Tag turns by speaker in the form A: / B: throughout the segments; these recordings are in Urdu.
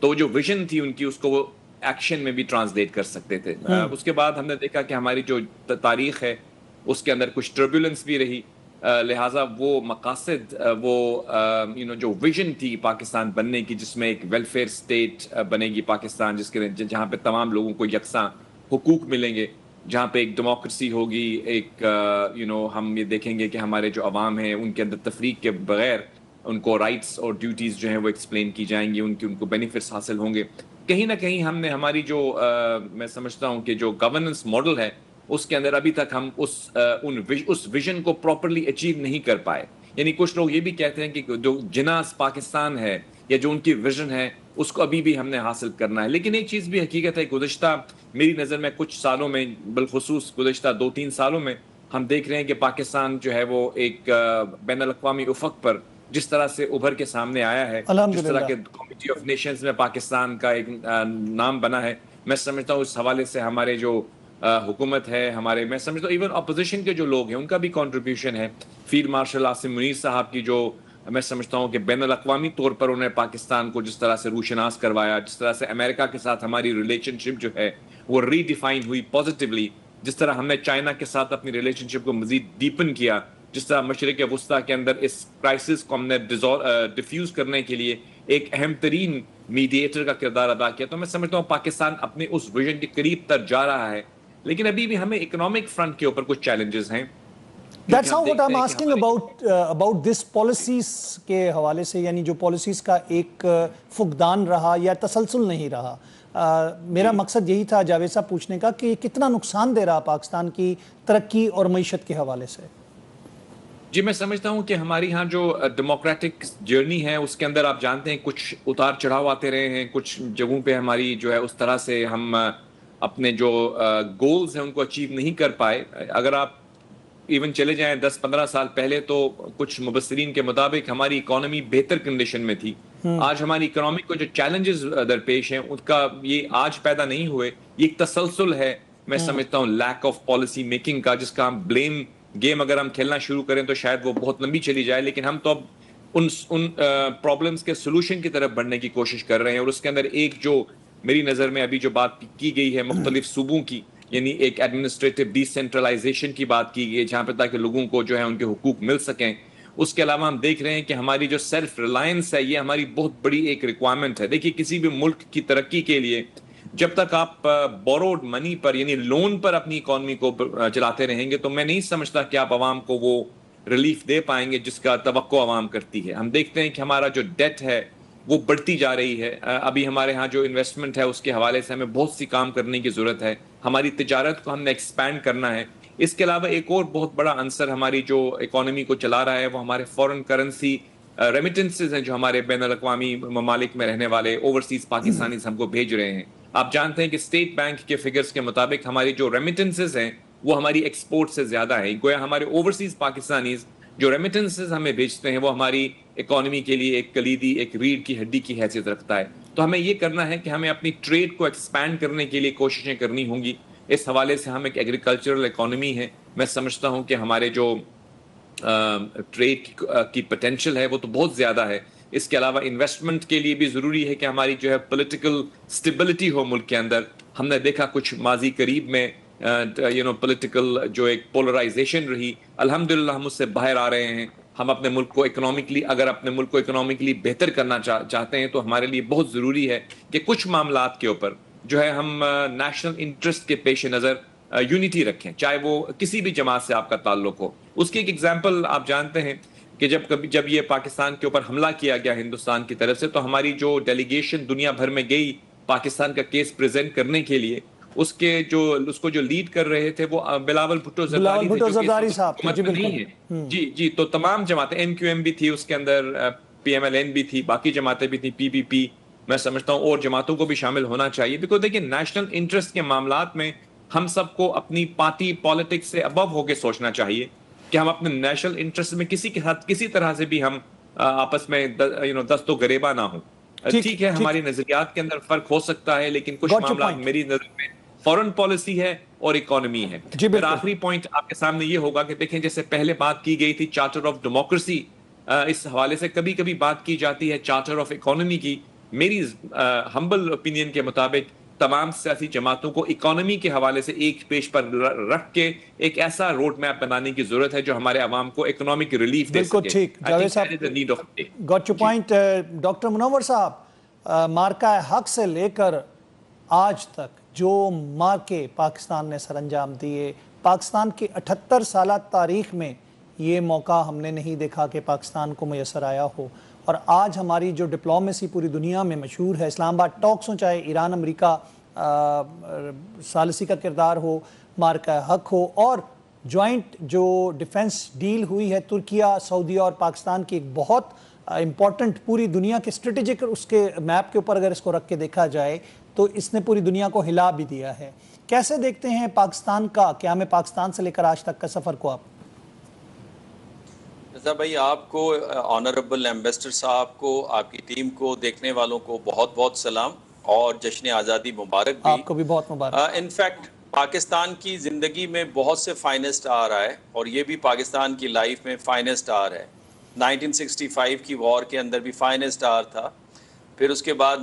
A: تو جو ویژن تھی ان کی اس کو وہ ایکشن میں بھی ٹرانسلیٹ کر سکتے تھے. اس کے بعد ہم نے دیکھا کہ ہماری جو تاریخ ہے اس کے اندر کچھ ٹربیولنس بھی رہی, لہٰذا وہ مقاصد, وہ جو ویژن تھی پاکستان بننے کی, جس میں ایک ویلفیئر اسٹیٹ بنے گی پاکستان, جہاں پہ تمام لوگوں کو یکساں حقوق ملیں گے, جہاں پہ ایک ڈیموکریسی ہوگی, ایک ہم یہ دیکھیں گے کہ ہمارے جو عوام ہیں ان کے اندر تفریق کے بغیر ان کو رائٹس اور ڈیوٹیز جو ہیں وہ ایکسپلین کی جائیں گی, ان کو بینیفٹس حاصل ہوں گے. کہیں نہ کہیں ہم نے ہماری جو میں سمجھتا ہوں کہ جو گورننس ماڈل ہے اس کے اندر ابھی تک ہم اس ویژن کو پراپرلی اچیو نہیں کر پائے. یعنی کچھ لوگ یہ بھی کہتے ہیں کہ جو جناس پاکستان ہے یا جو ان کی ویژن ہے اس کو ابھی بھی ہم نے حاصل کرنا ہے. لیکن ایک چیز بھی حقیقت ہے, گزشتہ میری نظر میں کچھ سالوں میں, بالخصوص گزشتہ 2-3 سالوں میں ہم دیکھ رہے ہیں کہ پاکستان جو ہے وہ ایک بین الاقوامی افق پر جس طرح سے ابھر کے سامنے آیا ہے, جس طرح کے کمیٹی آف نیشنز میں پاکستان کا ایک نام بنا ہے. میں سمجھتا ہوں اس حوالے سے ہمارے جو حکومت ہے, میں سمجھتا ہوں ایون اپوزیشن کے جو لوگ ہیں ان کا بھی کنٹریبیوشن ہے. فیلڈ مارشل عاصم منیر صاحب کی جو میں سمجھتا ہوں کہ بین الاقوامی طور پر انہوں نے پاکستان کو جس طرح سے روشناس کروایا, جس طرح سے امریکہ کے ساتھ ہماری ریلیشن شپ جو ہے وہ ری ڈیفائن ہوئی پازیٹیولی, جس طرح ہم نے چائنا کے ساتھ اپنی ریلیشن شپ کو مزید ڈیپن کیا, جس طرح مشرق وسطیٰ کے اندر اس کرائسس کو ہم نے ڈیفیوز کرنے کے لیے ایک اہم ترین میڈیٹر کا کردار ادا کیا. تو میں سمجھتا ہوں پاکستان اپنے اس ویژن کے قریب تر جا رہا ہے, لیکن ابھی بھی ہمیں اکنامک فرنٹ کے اوپر کچھ چیلنجز ہیں.
B: That's how what I'm asking about this policies کے حوالے سے, یعنی جو پالیسیز کا ایک فقدان رہا یا تسلسل نہیں رہا. میرا مقصد یہی تھا جاوید صاحب پوچھنے کا کہ کتنا نقصان دے رہا پاکستان کی ترقی اور معیشت کے حوالے سے.
A: جی میں سمجھتا ہوں کہ ہماری ہاں جو ڈیموکریٹک جرنی ہے اس کے اندر آپ جانتے ہیں کچھ اتار چڑھاؤ آتے رہے ہیں, کچھ جگہوں پہ ہماری جو ہے اس طرح سے ہم اپنے جو گولز ہیں ان کو اچیو نہیں کر پائے. اگر آپ ایون چلے جائیں 10-15 سال پہلے تو کچھ مبصرین کے مطابق ہماری اکانومی بہتر کنڈیشن میں تھی. آج ہماری اکانومی کو جو چیلنجز درپیش ہیں ان کا یہ آج پیدا نہیں ہوئے, یہ ایک تسلسل ہے میں سمجھتا ہوں لیک آف پالیسی میکنگ کا, جس کا ہم بلیم گیم اگر ہم کھیلنا شروع کریں تو شاید وہ بہت لمبی چلی جائے. لیکن ہم تو اب ان پرابلمز کے سولوشن کی طرف بڑھنے کی کوشش کر رہے ہیں, اور اس کے اندر ایک جو میری نظر میں ابھی جو بات کی گئی ہے مختلف صوبوں کی, یعنی ایک ایڈمنسٹریٹو ڈی سینٹرلائزیشن کی بات کی گئی ہے جہاں پہ تاکہ لوگوں کو جو ہے ان کے حقوق مل سکیں. اس کے علاوہ ہم دیکھ رہے ہیں کہ ہماری جو سیلف ریلائنس ہے یہ ہماری بہت بڑی ایک ریکوائرمنٹ ہے. دیکھیے کسی بھی ملک کی ترقی کے لیے جب تک آپ بوروڈ منی پر یعنی لون پر اپنی اکانومی کو چلاتے رہیں گے تو میں نہیں سمجھتا کہ آپ عوام کو وہ ریلیف دے پائیں گے جس کا توقع عوام کرتی ہے. ہم دیکھتے ہیں کہ ہمارا جو ڈیٹ ہے وہ بڑھتی جا رہی ہے. ابھی ہمارے ہاں جو انویسٹمنٹ ہے اس کے حوالے سے ہمیں بہت سی کام کرنے کی ضرورت ہے. ہماری تجارت کو ہم نے ایکسپینڈ کرنا ہے. اس کے علاوہ ایک اور بہت بڑا عنصر ہماری جو اکانومی کو چلا رہا ہے وہ ہمارے فورن کرنسی ریمیٹنسز ہیں جو ہمارے بین الاقوامی ممالک میں رہنے والے اوورسیز پاکستانیز ہم کو بھیج رہے ہیں. آپ جانتے ہیں کہ اسٹیٹ بینک کے فگرز کے مطابق ہماری جو ریمیٹنسز ہیں وہ ہماری ایکسپورٹ سے زیادہ ہیں. گویا ہمارے اوورسیز پاکستانیز جو ریمیٹنسز ہمیں بھیجتے ہیں وہ ہماری اکانومی کے لیے ایک کلیدی, ایک ریڑھ کی ہڈی کی حیثیت رکھتا ہے. تو ہمیں یہ کرنا ہے کہ ہمیں اپنی ٹریڈ کو ایکسپینڈ کرنے کے لیے کوششیں کرنی ہوں گی. اس حوالے سے ہم ایک ایگریکلچرل اکانومی ہے. میں سمجھتا ہوں کہ ہمارے جو ٹریڈ کی پوٹینشیل ہے وہ تو بہت زیادہ ہے. اس کے علاوہ انویسٹمنٹ کے لیے بھی ضروری ہے کہ ہماری جو ہے پولیٹیکل سٹیبلٹی ہو ملک کے اندر. ہم نے دیکھا کچھ ماضی قریب میں پولیٹیکل جو ایک پولرائزیشن رہی, الحمدللہ ہم اس سے باہر آ رہے ہیں. ہم اپنے ملک کو اکنامکلی بہتر کرنا چاہتے ہیں تو ہمارے لیے بہت ضروری ہے کہ کچھ معاملات کے اوپر جو ہے ہم نیشنل انٹرسٹ کے پیش نظر یونٹی رکھیں, چاہے وہ کسی بھی جماعت سے آپ کا تعلق ہو. اس کی ایک ایگزامپل آپ جانتے ہیں کہ جب یہ پاکستان کے اوپر حملہ کیا گیا ہندوستان کی طرف سے تو ہماری جو ڈیلیگیشن دنیا بھر میں گئی پاکستان کا کیس پریزنٹ کرنے کے لیے, اس کو جو لیڈ کر رہے تھے وہ بلاول بھٹو زرداری صاحب نہیں ہے. جی تو تمام جماعتیں, ایم کیو ایم بھی تھی اس کے اندر, پی ایم ایل این بھی تھی, باقی جماعتیں بھی تھیں, پی پی پی. میں سمجھتا ہوں اور جماعتوں کو بھی شامل ہونا چاہیے. بیکاز دیکھیں نیشنل انٹرسٹ کے معاملات میں ہم سب کو اپنی پارٹی پالیٹکس سے ابو ہو کے سوچنا چاہیے کہ ہم اپنے نیشنل انٹرسٹ میں کسی کے ساتھ کسی طرح سے بھی ہم آپس میں دست و گریباں نہ ہوں. ٹھیک ہے ہماری نظریات کے اندر فرق ہو سکتا ہے لیکن کچھ معاملات میری نظر میں فورن پالیسی ہے اور اکانومی ہے. پھر آخری پوائنٹ آپ کے سامنے یہ ہوگا کہ دیکھیں جیسے پہلے بات کی گئی تھی چارٹر آف ڈیموکریسی, اس حوالے سے کبھی کبھی بات کی جاتی ہے چارٹر آف اکانومی کی. میری ہمبل اوپینین کے مطابق تمام سیاسی جماعتوں کو اکانومی کے حوالے سے ایک پیش پر رکھ کے ایک ایسا روڈ میپ بنانے کی ضرورت ہے جو ہمارے عوام کو اکنامک ریلیف دے سکے.
B: بالکل ٹھیک جاوید صاحب, گاٹ یور پوائنٹ. ڈاکٹر منور صاحب, مارکہ حق سے لے کر آج تک جو مارکے پاکستان نے سر انجام دیے, پاکستان کی 78 سالہ تاریخ میں یہ موقع ہم نے نہیں دیکھا کہ پاکستان کو میسر آیا ہو. اور آج ہماری جو ڈپلومیسی پوری دنیا میں مشہور ہے, اسلام آباد ٹاکس ہوں, چاہے ایران امریکہ ثالثی کا کردار ہو, مارکہ حق ہو, اور جوائنٹ جو ڈیفنس ڈیل ہوئی ہے ترکیہ, سعودیہ اور پاکستان کی, ایک بہت امپورٹنٹ پوری دنیا کے اسٹریٹجک اس کے میپ کے اوپر اگر اس کو رکھ کے دیکھا جائے تو اس نے پوری دنیا کو ہلا بھی دیا ہے. کیسے دیکھتے ہیں پاکستان کا, قیام پاکستان سے لے کر آج تک کا سفر کو آپ؟
C: رضا بھائی, آپ کو, آنریبل ایمبیسڈر صاحب کو, آپ کی ٹیم کو, دیکھنے والوں کو بہت بہت سلام اور جشن آزادی مبارک بھی.
B: آپ کو بھی بہت مبارک.
C: انفیکٹ پاکستان کی زندگی میں بہت سے فائنسٹ آ رہا ہے, اور یہ بھی پاکستان کی لائف میں فائنسٹ آر ہے. 1965 کی وار کے اندر بھی فائنسٹ آر تھا, پھر اس کے بعد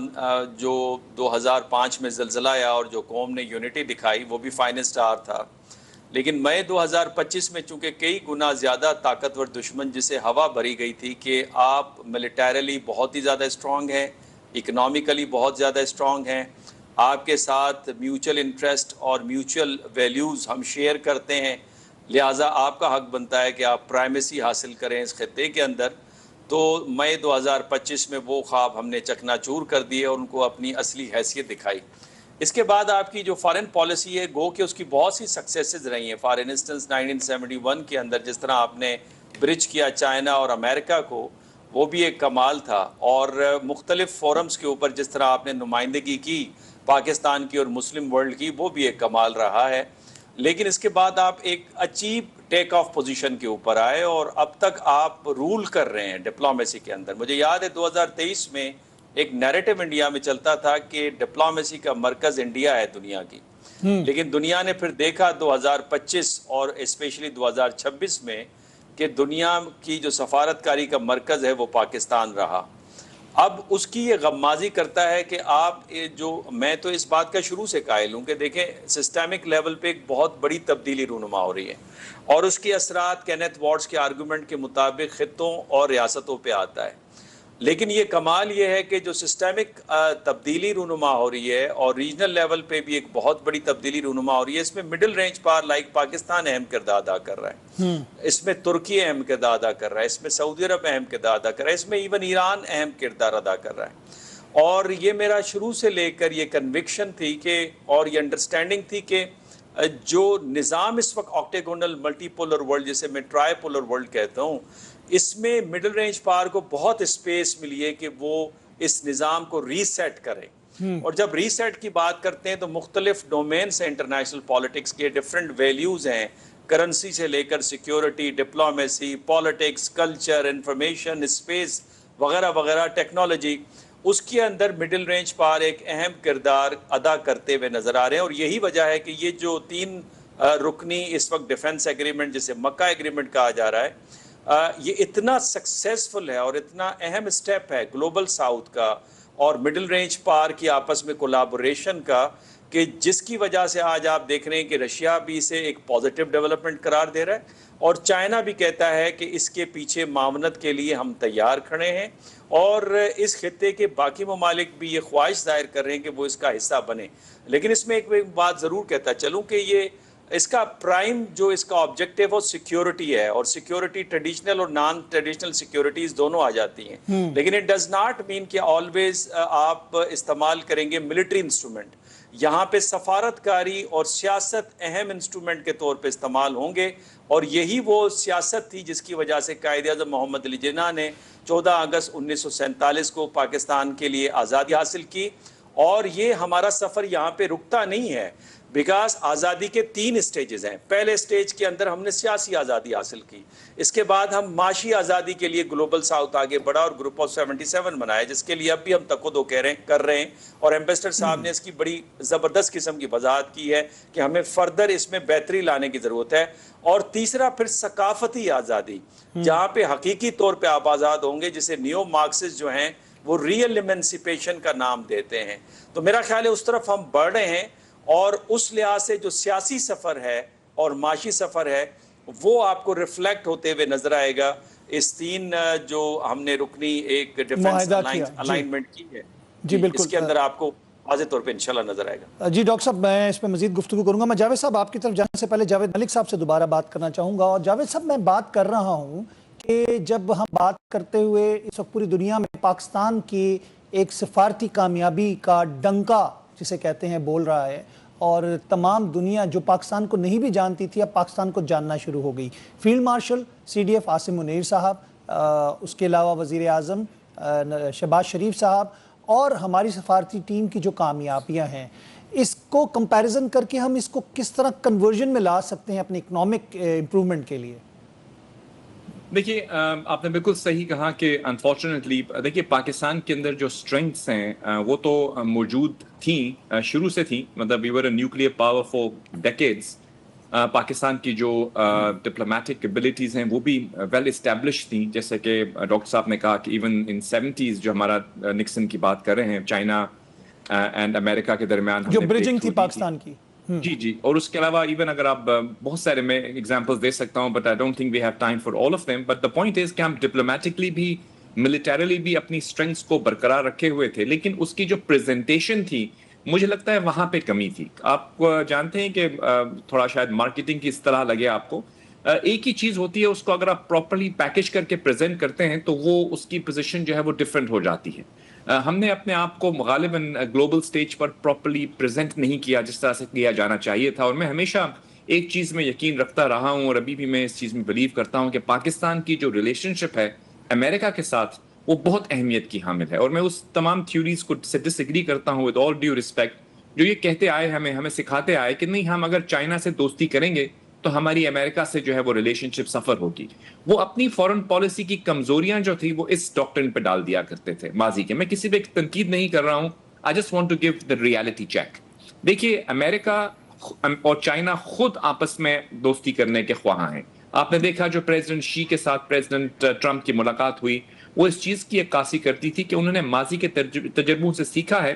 C: جو 2005 میں زلزلہ آیا اور جو قوم نے یونٹی دکھائی وہ بھی فائنسٹ آر تھا. لیکن مئی 2025 میں چونکہ کئی گنا زیادہ طاقتور دشمن جسے ہوا بھری گئی تھی کہ آپ ملیٹریلی بہت ہی زیادہ اسٹرانگ ہیں, اکنامکلی بہت زیادہ اسٹرانگ ہیں, آپ کے ساتھ میوچل انٹرسٹ اور میوچل ویلیوز ہم شیئر کرتے ہیں, لہٰذا آپ کا حق بنتا ہے کہ آپ پرائمیسی حاصل کریں اس خطے کے اندر. تو مئی 2025 میں وہ خواب ہم نے چکنا چور کر دیے اور ان کو اپنی اصلی حیثیت دکھائی. اس کے بعد آپ کی جو فارن پالیسی ہے, گو کہ اس کی بہت سی سکسیسز رہی ہیں. فار انسٹنس 1971 کے اندر جس طرح آپ نے برج کیا چائنا اور امریکہ کو, وہ بھی ایک کمال تھا. اور مختلف فورمز کے اوپر جس طرح آپ نے نمائندگی کی پاکستان کی اور مسلم ورلڈ کی, وہ بھی ایک کمال رہا ہے. لیکن اس کے بعد آپ ایک اچیو ٹیک آف پوزیشن کے اوپر آئے اور اب تک آپ رول کر رہے ہیں ڈپلومیسی کے اندر. مجھے یاد ہے 2023 میں ایک نیریٹو انڈیا میں چلتا تھا کہ ڈپلومیسی کا مرکز انڈیا ہے دنیا کی, لیکن دنیا نے پھر دیکھا 2025 اور اسپیشلی 2026 میں کہ دنیا کی جو سفارتکاری کا مرکز ہے وہ پاکستان رہا. اب اس کی یہ غمازی کرتا ہے کہ آپ جو, میں تو اس بات کا شروع سے قائل ہوں کہ دیکھیں سسٹمک لیول پہ ایک بہت بڑی تبدیلی رونما ہو رہی ہے, اور اس کے اثرات کینتھ وارڈز کے آرگومنٹ کے مطابق خطوں اور ریاستوں پہ آتا ہے. لیکن یہ کمال یہ ہے کہ جو سسٹمک تبدیلی رونما ہو رہی ہے اور ریجنل لیول پہ بھی ایک بہت بڑی تبدیلی رونما ہو رہی ہے, اس میں مڈل رینج پار لائک پاکستان اہم کردار ادا کر رہا ہے, اس میں ترکی اہم کردار ادا کر رہا ہے, اس میں سعودی عرب اہم کردار ادا کر رہا ہے, اس میں ایون ایران اہم کردار ادا کر رہا ہے. اور یہ میرا شروع سے لے کر یہ کنوکشن تھی کہ, اور یہ انڈرسٹینڈنگ تھی کہ جو نظام اس وقت آکٹیگونل ملٹی پولر ورلڈ جسے میں ٹرائی پولر ورلڈ کہتا ہوں, اس میں مڈل رینج پار کو بہت اسپیس ملی ہے کہ وہ اس نظام کو ریسیٹ کرے. اور جب ریسیٹ کی بات کرتے ہیں تو مختلف ڈومینس ہیں انٹرنیشنل پالیٹکس کے, ڈفرینٹ ویلیوز ہیں, کرنسی سے لے کر security, diplomacy, politics, culture, information, space وغیرہ وغیرہ, ٹیکنالوجی. اس کے اندر مڈل رینج پار ایک اہم کردار ادا کرتے ہوئے نظر آ رہے ہیں. اور یہی وجہ ہے کہ یہ جو 3 رکنی اس وقت ڈیفنس ایگریمنٹ جسے مکہ ایگریمنٹ کہا جا رہا ہے, یہ اتنا سکسیسفل ہے اور اتنا اہم اسٹیپ ہے گلوبل ساؤتھ کا اور مڈل رینج پار کی آپس میں کولیبوریشن کا, کہ جس کی وجہ سے آج آپ دیکھ رہے ہیں کہ رشیا بھی اسے ایک پازیٹیو ڈیولپمنٹ قرار دے رہا ہے, اور چائنا بھی کہتا ہے کہ اس کے پیچھے معاونت کے لیے ہم تیار کھڑے ہیں, اور اس خطے کے باقی ممالک بھی یہ خواہش ظاہر کر رہے ہیں کہ وہ اس کا حصہ بنے. لیکن اس میں ایک بات ضرور کہتا چلوں کہ یہ اس کا پرائم جو اس کا آبجیکٹیو وہ سیکیورٹی ہے, اور سیکیورٹی ٹریڈیشنل اور نان ٹریڈیشنل سیکیورٹیز دونوں آ جاتی ہیں. لیکن اٹ ڈز ناٹ مین کہ آلویز آپ استعمال کریں گے ملٹری انسٹرومنٹ. یہاں پہ سفارتکاری اور سیاست اہم انسٹرومنٹ کے طور پہ استعمال ہوں گے, اور یہی وہ سیاست تھی جس کی وجہ سے قائد اعظم محمد علی جناح نے 14 اگست 1947 کو پاکستان کے لیے آزادی حاصل کی. اور یہ ہمارا سفر یہاں پہ رکتا نہیں ہے, بیکاز آزادی کے 3 اسٹیجز ہیں. پہلے اسٹیج کے اندر ہم نے سیاسی آزادی حاصل کی, اس کے بعد ہم معاشی آزادی کے لیے گلوبل ساؤتھ آگے بڑھا اور گروپ آف 77 بنایا, جس کے لیے اب بھی ہم تقدو کر رہے ہیں. اور ایمبیسڈر صاحب نے اس کی بڑی زبردست قسم کی وضاحت کی ہے کہ ہمیں فردر اس میں بہتری لانے کی ضرورت ہے. اور تیسرا پھر ثقافتی آزادی, جہاں پہ حقیقی طور پہ آپ آزاد ہوں گے, جسے نیو مارکسسٹ جو ہیں وہ ریئل ایمنسپیشن کا نام دیتے ہیں. تو میرا خیال ہے اس طرف ہم بڑھ رہے ہیں, اور اس لحاظ سے جو سیاسی سفر ہے اور معاشی سفر ہے وہ آپ کو ریفلیکٹ ہوتے ہوئے نظر آئے گا. اس 3 جو ہم نے رکنی ایک ڈیفنس الائنمنٹ کی ہے,
B: جی بالکل,
C: اس کے اندر آپ کو واضح طور پہ انشاءاللہ نظر آئے گا.
B: جی ڈاکٹر صاحب, میں اس پہ مزید گفتگو کروں گا. میں جاوید صاحب آپ کی طرف جانے سے پہلے جاوید ملک صاحب سے دوبارہ بات کرنا چاہوں گا. اور جاوید صاحب, میں بات کر رہا ہوں کہ جب ہم بات کرتے ہوئے اس وقت پوری دنیا میں پاکستان کی ایک سفارتی کامیابی کا ڈنکا جسے کہتے ہیں بول رہا ہے, اور تمام دنیا جو پاکستان کو نہیں بھی جانتی تھی اب پاکستان کو جاننا شروع ہو گئی. Field marshal CDF Asim Munir صاحب, اس کے علاوہ وزیر اعظم شہباز شریف صاحب, اور ہماری سفارتی ٹیم کی جو کامیابیاں ہیں, اس کو کمپیریزن کر کے ہم اس کو کس طرح کنورژن میں لا سکتے ہیں اپنے اکنامک امپرومنٹ کے لیے؟
A: دیکھیے, آپ نے بالکل صحیح کہا کہ انفارچونیٹلی دیکھیے پاکستان کے اندر جو اسٹرینگس ہیں وہ تو موجود تھیں, شروع سے تھیں. مطلب we were a nuclear power for decades. Pakistan کی جو ڈپلومیٹک ایبلٹیز ہیں وہ بھی ویل اسٹیبلش تھیں. جیسے کہ ڈاکٹر صاحب نے کہا کہ ایون ان 70s جو ہمارا نکسن کی بات کر رہے ہیں, چائنا اینڈ امریکہ کے درمیان
B: جو برجنگ تھی پاکستان کی.
A: جی, اور اس کے علاوہ ایون اگر آپ بہت سارے میں ایگزامپلس دے سکتا ہوں, but I don't think we have time for all of them. But the point is کہ ہم ڈپلومیٹکلی بھی ملیٹریلی بھی اپنی اسٹرینگس کو برقرار رکھے ہوئے تھے, لیکن اس کی جو پریزنٹیشن تھی مجھے لگتا ہے وہاں پہ کمی تھی. آپ جانتے ہیں کہ تھوڑا شاید مارکیٹنگ کی اصطلاح لگے آپ کو, ایک ہی چیز ہوتی ہے, اس کو اگر آپ پراپرلی پیکج کر کے پریزنٹ کرتے ہیں تو وہ اس کی پوزیشن جو ہے وہ ڈفرینٹ ہو جاتی ہے. ہم نے اپنے آپ کو غالباً گلوبل سٹیج پر پراپرلی پریزنٹ نہیں کیا جس طرح سے کیا جانا چاہیے تھا. اور میں ہمیشہ ایک چیز میں یقین رکھتا رہا ہوں, اور ابھی بھی میں اس چیز میں بلیو کرتا ہوں کہ پاکستان کی جو ریلیشن شپ ہے امریکہ کے ساتھ وہ بہت اہمیت کی حامل ہے. اور میں اس تمام تھیوریز کو سے ڈس ایگری کرتا ہوں ود آل ڈیو رسپیکٹ, جو یہ کہتے آئے ہمیں سکھاتے آئے کہ نہیں, ہم اگر چائنا سے دوستی کریں گے تو ہماری امریکہ سے جو ہے وہ ریلیشن شپ سفر ہوگی. وہ اپنی فورن پالیسی کی کمزوریاں جو تھی وہ اس ڈاکٹرن پہ ڈال دیا کرتے تھے ماضی کے. میں کسی پہ تنقید نہیں کر رہا ہوں, I just want to give the reality check. دیکھیے, امریکہ اور چائنا خود آپس میں دوستی کرنے کے خواہاں ہیں. آپ نے دیکھا جو پریزیڈنٹ شی کے ساتھ پریزیڈنٹ ٹرمپ کی ملاقات ہوئی, وہ اس چیز کی عکاسی کرتی تھی کہ انہوں نے ماضی کے تجربوں سے سیکھا ہے.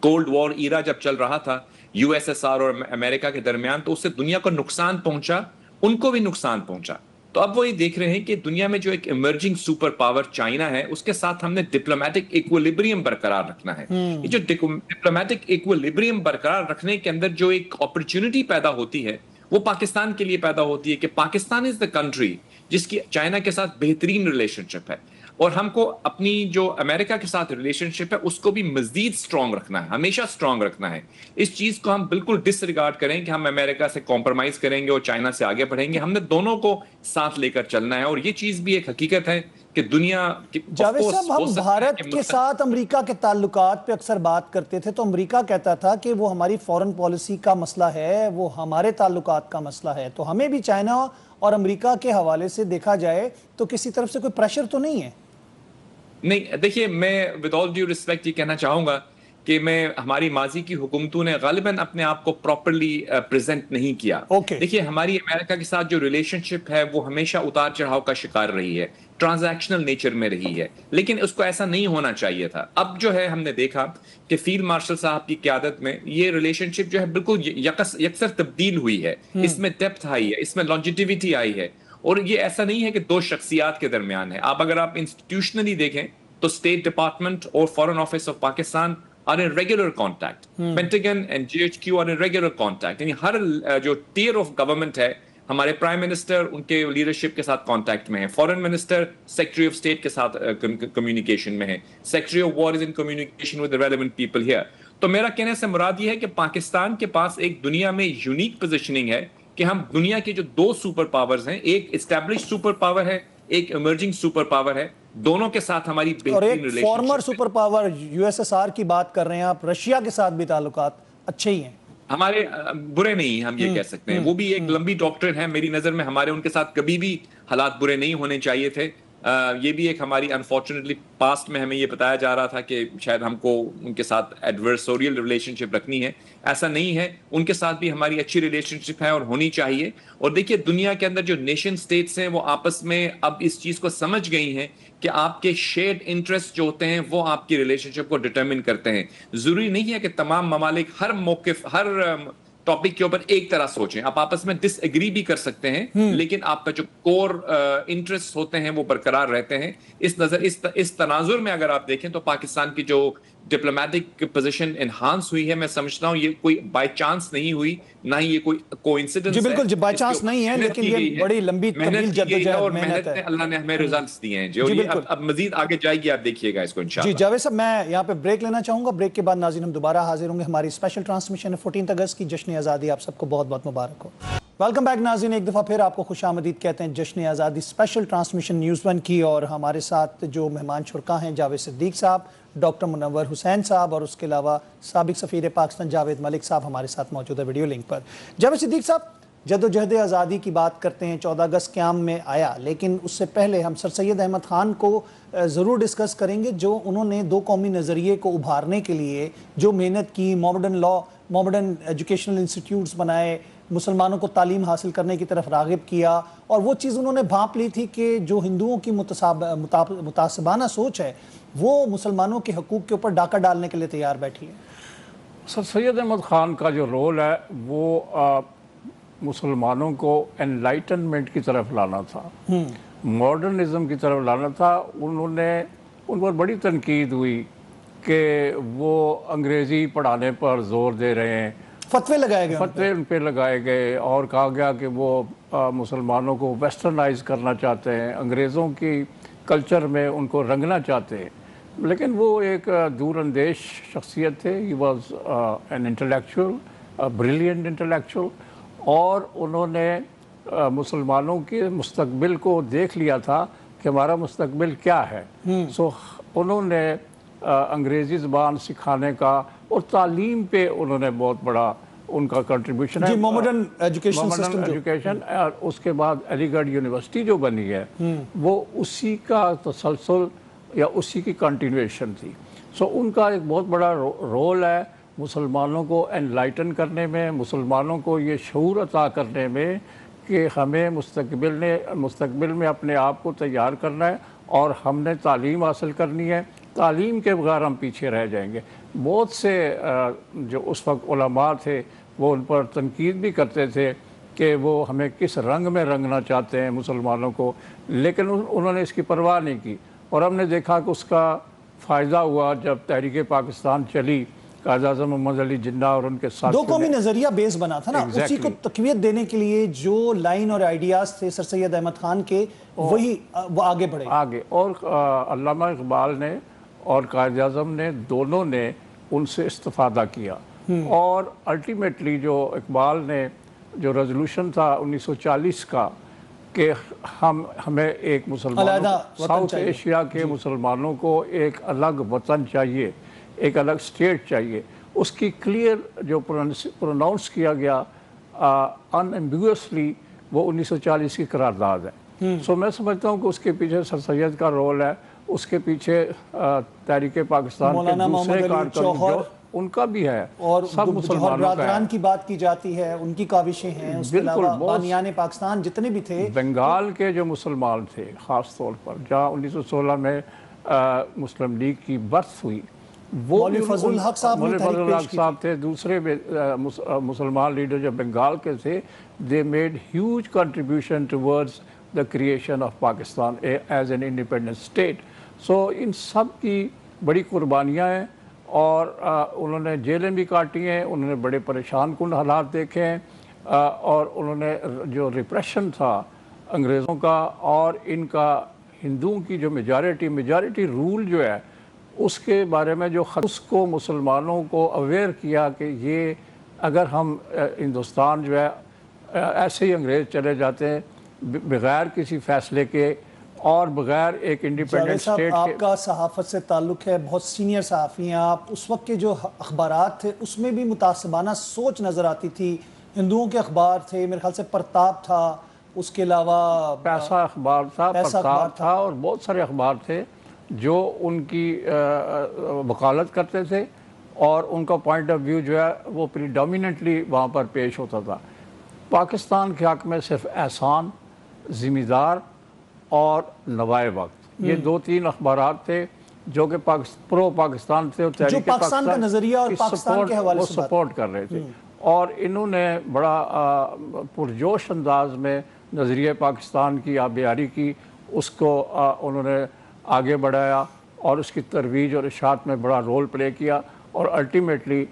A: کولڈ وار ایرا جب چل رہا تھا USSR اور امریکہ کے درمیان, تو اس سے دنیا کو نقصان پہنچا, ان کو بھی نقصان پہنچا. تو اب وہ یہ دیکھ رہے ہیں کہ دنیا میں جو ایک ایمرجنگ سپر پاور چائنا ہے اس کے ساتھ ہم نے ڈپلومیٹک ایکویلیبریم برقرار رکھنا ہے. یہ جو ڈپلومیٹک ایکویلیبریم برقرار رکھنے کے اندر جو ایک اپرچونٹی پیدا ہوتی ہے وہ پاکستان کے لیے پیدا ہوتی ہے کہ پاکستان از دا کنٹری جس کی چائنا کے ساتھ بہترین ریلیشن شپ ہے, اور ہم کو اپنی جو امریکہ کے ساتھ ریلیشن شپ ہے اس کو بھی مزید سٹرونگ رکھنا ہے, ہمیشہ سٹرونگ رکھنا ہے. اس چیز کو ہم بالکل ڈس ریگارڈ کریں کہ ہم امریکہ سے کمپرومائز کریں گے اور چائنا سے آگے بڑھیں گے. ہم نے دونوں کو ساتھ لے کر چلنا ہے, اور یہ چیز بھی ایک حقیقت ہے کہ دنیا.
B: جاوید صاحب, ہم بھارت کے ساتھ امریکہ کے تعلقات پہ اکثر بات کرتے تھے تو امریکہ کہتا تھا کہ وہ ہماری فورن پالیسی کا مسئلہ ہے, وہ ہمارے تعلقات کا مسئلہ ہے. تو ہمیں بھی چائنا اور امریکہ کے حوالے سے دیکھا جائے تو کسی طرف سے کوئی پریشر تو نہیں ہے؟
A: نہیں, دیکھیے میں ود آل ڈیو ریسپیکٹ یہ کہنا چاہوں گا کہ ہماری ماضی کی حکومتوں نے غالباً اپنے آپ کو پراپرلی پریزنٹ نہیں کیا. دیکھیے, ہماری امریکہ کے ساتھ جو ریلیشن شپ ہے وہ ہمیشہ اتار چڑھاؤ کا شکار رہی ہے, ٹرانزیکشنل نیچر میں رہی ہے, لیکن اس کو ایسا نہیں ہونا چاہیے تھا. اب جو ہے ہم نے دیکھا کہ فیلڈ مارشل صاحب کی قیادت میں یہ ریلیشن شپ جو ہے بالکل یکسر تبدیل ہوئی ہے. اس میں ڈیپتھ آئی ہے, اس میں لانجیٹیوٹی آئی ہے, اور یہ ایسا نہیں ہے کہ دو شخصیات کے درمیان ہے. اگر آپ انسٹیٹیوشنلی دیکھیں تو اسٹیٹ ڈپارٹمنٹ اور foreign office of Pakistan are in regular contact. Pentagon and GHQ are in regular contact. یعنی ہر جو ٹیئر آف گورنمنٹ ہے, ہمارے پرائم منسٹر ان کے لیڈرشپ کے ساتھ کانٹیکٹ میں ہے, foreign minister secretary of state کے ساتھ کمیونیکیشن میں ہے, secretary of war is in communication with the relevant people here. تو میرا کہنے سے مراد یہ ہے کہ پاکستان کے پاس ایک دنیا میں یونیک پوزیشننگ ہے کہ ہم دنیا کے جو دو سپر پاورز ہیں, ایک اسٹیبلش سپر پاور ہے, ایک ایمرجنگ سپر پاور ہے, دونوں کے ساتھ ہماری
B: بہترین ریلیشن. اور ایک فارمر سپر پاور USSR کی بات کر رہے ہیں آپ, رشیا کے ساتھ بھی تعلقات اچھے ہی ہیں,
A: ہمارے برے نہیں, ہم یہ کہہ سکتے ہیں. وہ بھی ایک لمبی ڈاکٹرن ہے میری نظر میں, ہمارے ان کے ساتھ کبھی بھی حالات برے نہیں ہونے چاہیے تھے. یہ بھی ایک ہماری انفارچونیٹلی پاسٹ میں ہمیں یہ بتایا جا رہا تھا کہ شاید ہم کو ان کے ساتھ ایڈورسوریل ریلیشن شپ رکھنی ہے. ایسا نہیں ہے, ان کے ساتھ بھی ہماری اچھی ریلیشن شپ ہے اور ہونی چاہیے. اور دیکھیے, دنیا کے اندر جو نیشن سٹیٹس ہیں وہ آپس میں اب اس چیز کو سمجھ گئی ہیں کہ آپ کے شیئرڈ انٹرسٹ جو ہوتے ہیں وہ آپ کی ریلیشن شپ کو ڈٹرمن کرتے ہیں. ضروری نہیں ہے کہ تمام ممالک ہر موقف ہر ٹاپک کے اوپر ایک طرح سوچیں. آپ آپس میں ڈس ایگری بھی کر سکتے ہیں لیکن آپ کا جو کور انٹرسٹ ہوتے ہیں وہ برقرار رہتے ہیں. اس تناظر میں اگر آپ دیکھیں تو پاکستان کی جو ڈپلومیٹک پوزیشن انہانس ہوئی ہے, میں سمجھتا ہوں یہ کوئی بائی چانس نہیں ہوئی, نہ ہی یہ کوئی کوئنسیڈنس ہے.
B: جی بالکل بائی چانس نہیں ہے, لیکن یہ بڑی لمبی طویل جدوجہد
A: اور
B: محنت ہے.
A: اللہ نے ہمیں ریزلٹس دیے ہیں جو یہ اب مزید آگے جائے گی, آپ دیکھیے گا اس کو انشاءاللہ.
B: جی جاوید صاحب, میں یہاں پہ بریک لینا چاہوں گا. بریک کے بعد ناظرین ہم دوبارہ حاضر ہوں گے. ہماری اسپیشل ٹرانسمیشن 14 اگست کی جشن آزادی آپ سب کو بہت بہت مبارک ہو. ویلکم بیک ناظرین, ایک دفعہ پھر آپ کو خوش آمدید کہتے ہیں جشن آزادی اسپیشل ٹرانسمیشن نیوز 1 کی. اور ہمارے ساتھ جو مہمان شرکا ہیں, جاوید صدیق صاحب, ڈاکٹر منور حسین صاحب, اور اس کے علاوہ سابق سفیر پاکستان جاوید ملک صاحب ہمارے ساتھ موجود ہے ویڈیو لنک پر. جاوید صدیق صاحب, جدوجہد آزادی کی بات کرتے ہیں, 14 اگست قیام میں آیا, لیکن اس سے پہلے ہم سر سید احمد خان کو ضرور ڈسکس کریں گے, جو انہوں نے دو قومی نظریے کو ابھارنے کے لیے جو محنت کی, ماڈرن لا, ماڈرن ایجوکیشنل انسٹیٹیوٹس بنائے, مسلمانوں کو تعلیم حاصل کرنے کی طرف راغب کیا, اور وہ چیز انہوں نے بھانپ لی تھی کہ جو ہندوؤں کی متعصبانہ سوچ ہے وہ مسلمانوں کے حقوق کے اوپر ڈاکہ ڈالنے کے لیے تیار بیٹھی ہے.
D: سر سید احمد خان کا جو رول ہے وہ مسلمانوں کو انلائٹنمنٹ کی طرف لانا تھا, ماڈرنزم کی طرف لانا تھا. ان پر بڑی تنقید ہوئی کہ وہ انگریزی پڑھانے پر زور دے رہے ہیں,
B: فتوے لگائے گئے,
D: فتوے ان پہ لگائے گئے, اور کہا گیا کہ وہ مسلمانوں کو ویسٹرنائز کرنا چاہتے ہیں, انگریزوں کی کلچر میں ان کو رنگنا چاہتے ہیں. لیکن وہ ایک دور اندیش شخصیت تھے. He was an intellectual, brilliant intellectual, اور انہوں نے مسلمانوں کے مستقبل کو دیکھ لیا تھا کہ ہمارا مستقبل کیا ہے. سو انہوں نے انگریزی زبان سکھانے کا اور تعلیم پہ انہوں نے بہت بڑا ان کا کنٹریبیوشن ہے.
B: ماڈرن ایجوکیشن سسٹم,
D: ایجوکیشن, اور اس کے بعد علی گڑھ یونیورسٹی جو بنی ہے وہ اسی کا تسلسل یا اسی کی کنٹینویشن تھی. سو ان کا ایک بہت بڑا رول ہے مسلمانوں کو انلائٹن کرنے میں, مسلمانوں کو یہ شعور عطا کرنے میں کہ ہمیں مستقبل میں اپنے آپ کو تیار کرنا ہے, اور ہم نے تعلیم حاصل کرنی ہے. تعلیم کے بغیر ہم پیچھے رہ جائیں گے. بہت سے جو اس وقت علماء تھے وہ ان پر تنقید بھی کرتے تھے کہ وہ ہمیں کس رنگ میں رنگنا چاہتے ہیں مسلمانوں کو, لیکن انہوں نے اس کی پرواہ نہیں کی. اور ہم نے دیکھا کہ اس کا فائدہ ہوا جب تحریک پاکستان چلی, قائد اعظم محمد علی جناح اور ان کے ساتھ
B: دو قومی نظریہ بیس بنا تھا نا, اسی کو تقویت دینے کے لیے جو لائن اور آئیڈیاز تھے سر سید احمد خان کے, وہی وہ آگے بڑھے
D: آگے. اور علامہ اقبال نے اور قائد اعظم نے دونوں نے ان سے استفادہ کیا, اور الٹیمیٹلی جو اقبال نے جو ریزولوشن تھا 1940 کا کہ ہمیں ایک مسلمانوں, ساؤتھ ایشیا کے مسلمانوں کو ایک الگ وطن چاہیے, ایک الگ اسٹیٹ چاہیے, اس کی کلیئر جو پروناؤنس کیا گیا ان ایمبیگوسلی وہ 1940 کی قرارداد ہے. سو میں سمجھتا ہوں کہ اس کے پیچھے سر سید کا رول ہے, اس کے پیچھے تحریک پاکستان کے دوسرے کارکن جو ان کا بھی ہے,
B: اور
D: سب مسلمانوں کا ہے.
B: کی بات کی جاتی ہے, ان کی کاوشیں ہیں. اس کے علاوہ بانیان پاکستان جتنے بھی تھے,
D: بنگال کے جو مسلمان تھے خاص طور پر, جہاں 1916 میں مسلم لیگ کی برتھ ہوئی, وہ
B: مولوی فضل الحق
D: صاحب تھے. دوسرے مسلمان لیڈر جو بنگال کے تھے, they made huge contribution towards the creation of Pakistan as an independent state. So ان سب کی بڑی قربانیاں ہیں, اور انہوں نے جیلیں بھی کاٹی ہیں, انہوں نے بڑے پریشان کن حالات دیکھے ہیں, اور انہوں نے جو ریپریشن تھا انگریزوں کا اور ان کا ہندوؤں کی جو میجارٹی رول جو ہے اس کے بارے میں جو اس کو مسلمانوں کو اویئر کیا کہ یہ اگر ہم ہندوستان جو ہے ایسے ہی انگریز چلے جاتے ہیں بغیر کسی فیصلے کے اور بغیر ایک انڈیپینڈنٹ اسٹیٹ کے.
B: آپ کا صحافت سے تعلق ہے, بہت سینئر صحافی ہیں آپ, اس وقت کے جو اخبارات تھے اس میں بھی متعصبانہ سوچ نظر آتی تھی. ہندوؤں کے اخبار تھے, میرے خیال سے پرتاپ تھا, اس کے علاوہ
D: پیسہ اخبار تھا, پرتاپ تھا, اور بہت سارے اخبار تھے جو ان کی وکالت کرتے تھے, اور ان کا پوائنٹ آف ویو جو ہے وہ پریڈومیننٹلی وہاں پر پیش ہوتا تھا. پاکستان کے حق میں صرف احسان, ذمہ دار اور نوائے وقت, یہ 2-3 اخبارات تھے جو کہ پرو پاکستان تھے،
B: جو پاکستان کا نظریہ اور پاکستان کے حوالے سے
D: سپورٹ کر رہے تھے، اور انہوں نے بڑا پرجوش انداز میں نظریہ پاکستان کی آبیاری کی، اس کو انہوں نے آگے بڑھایا اور اس کی ترویج اور اشاعت میں بڑا رول پلے کیا، اور الٹیمیٹلی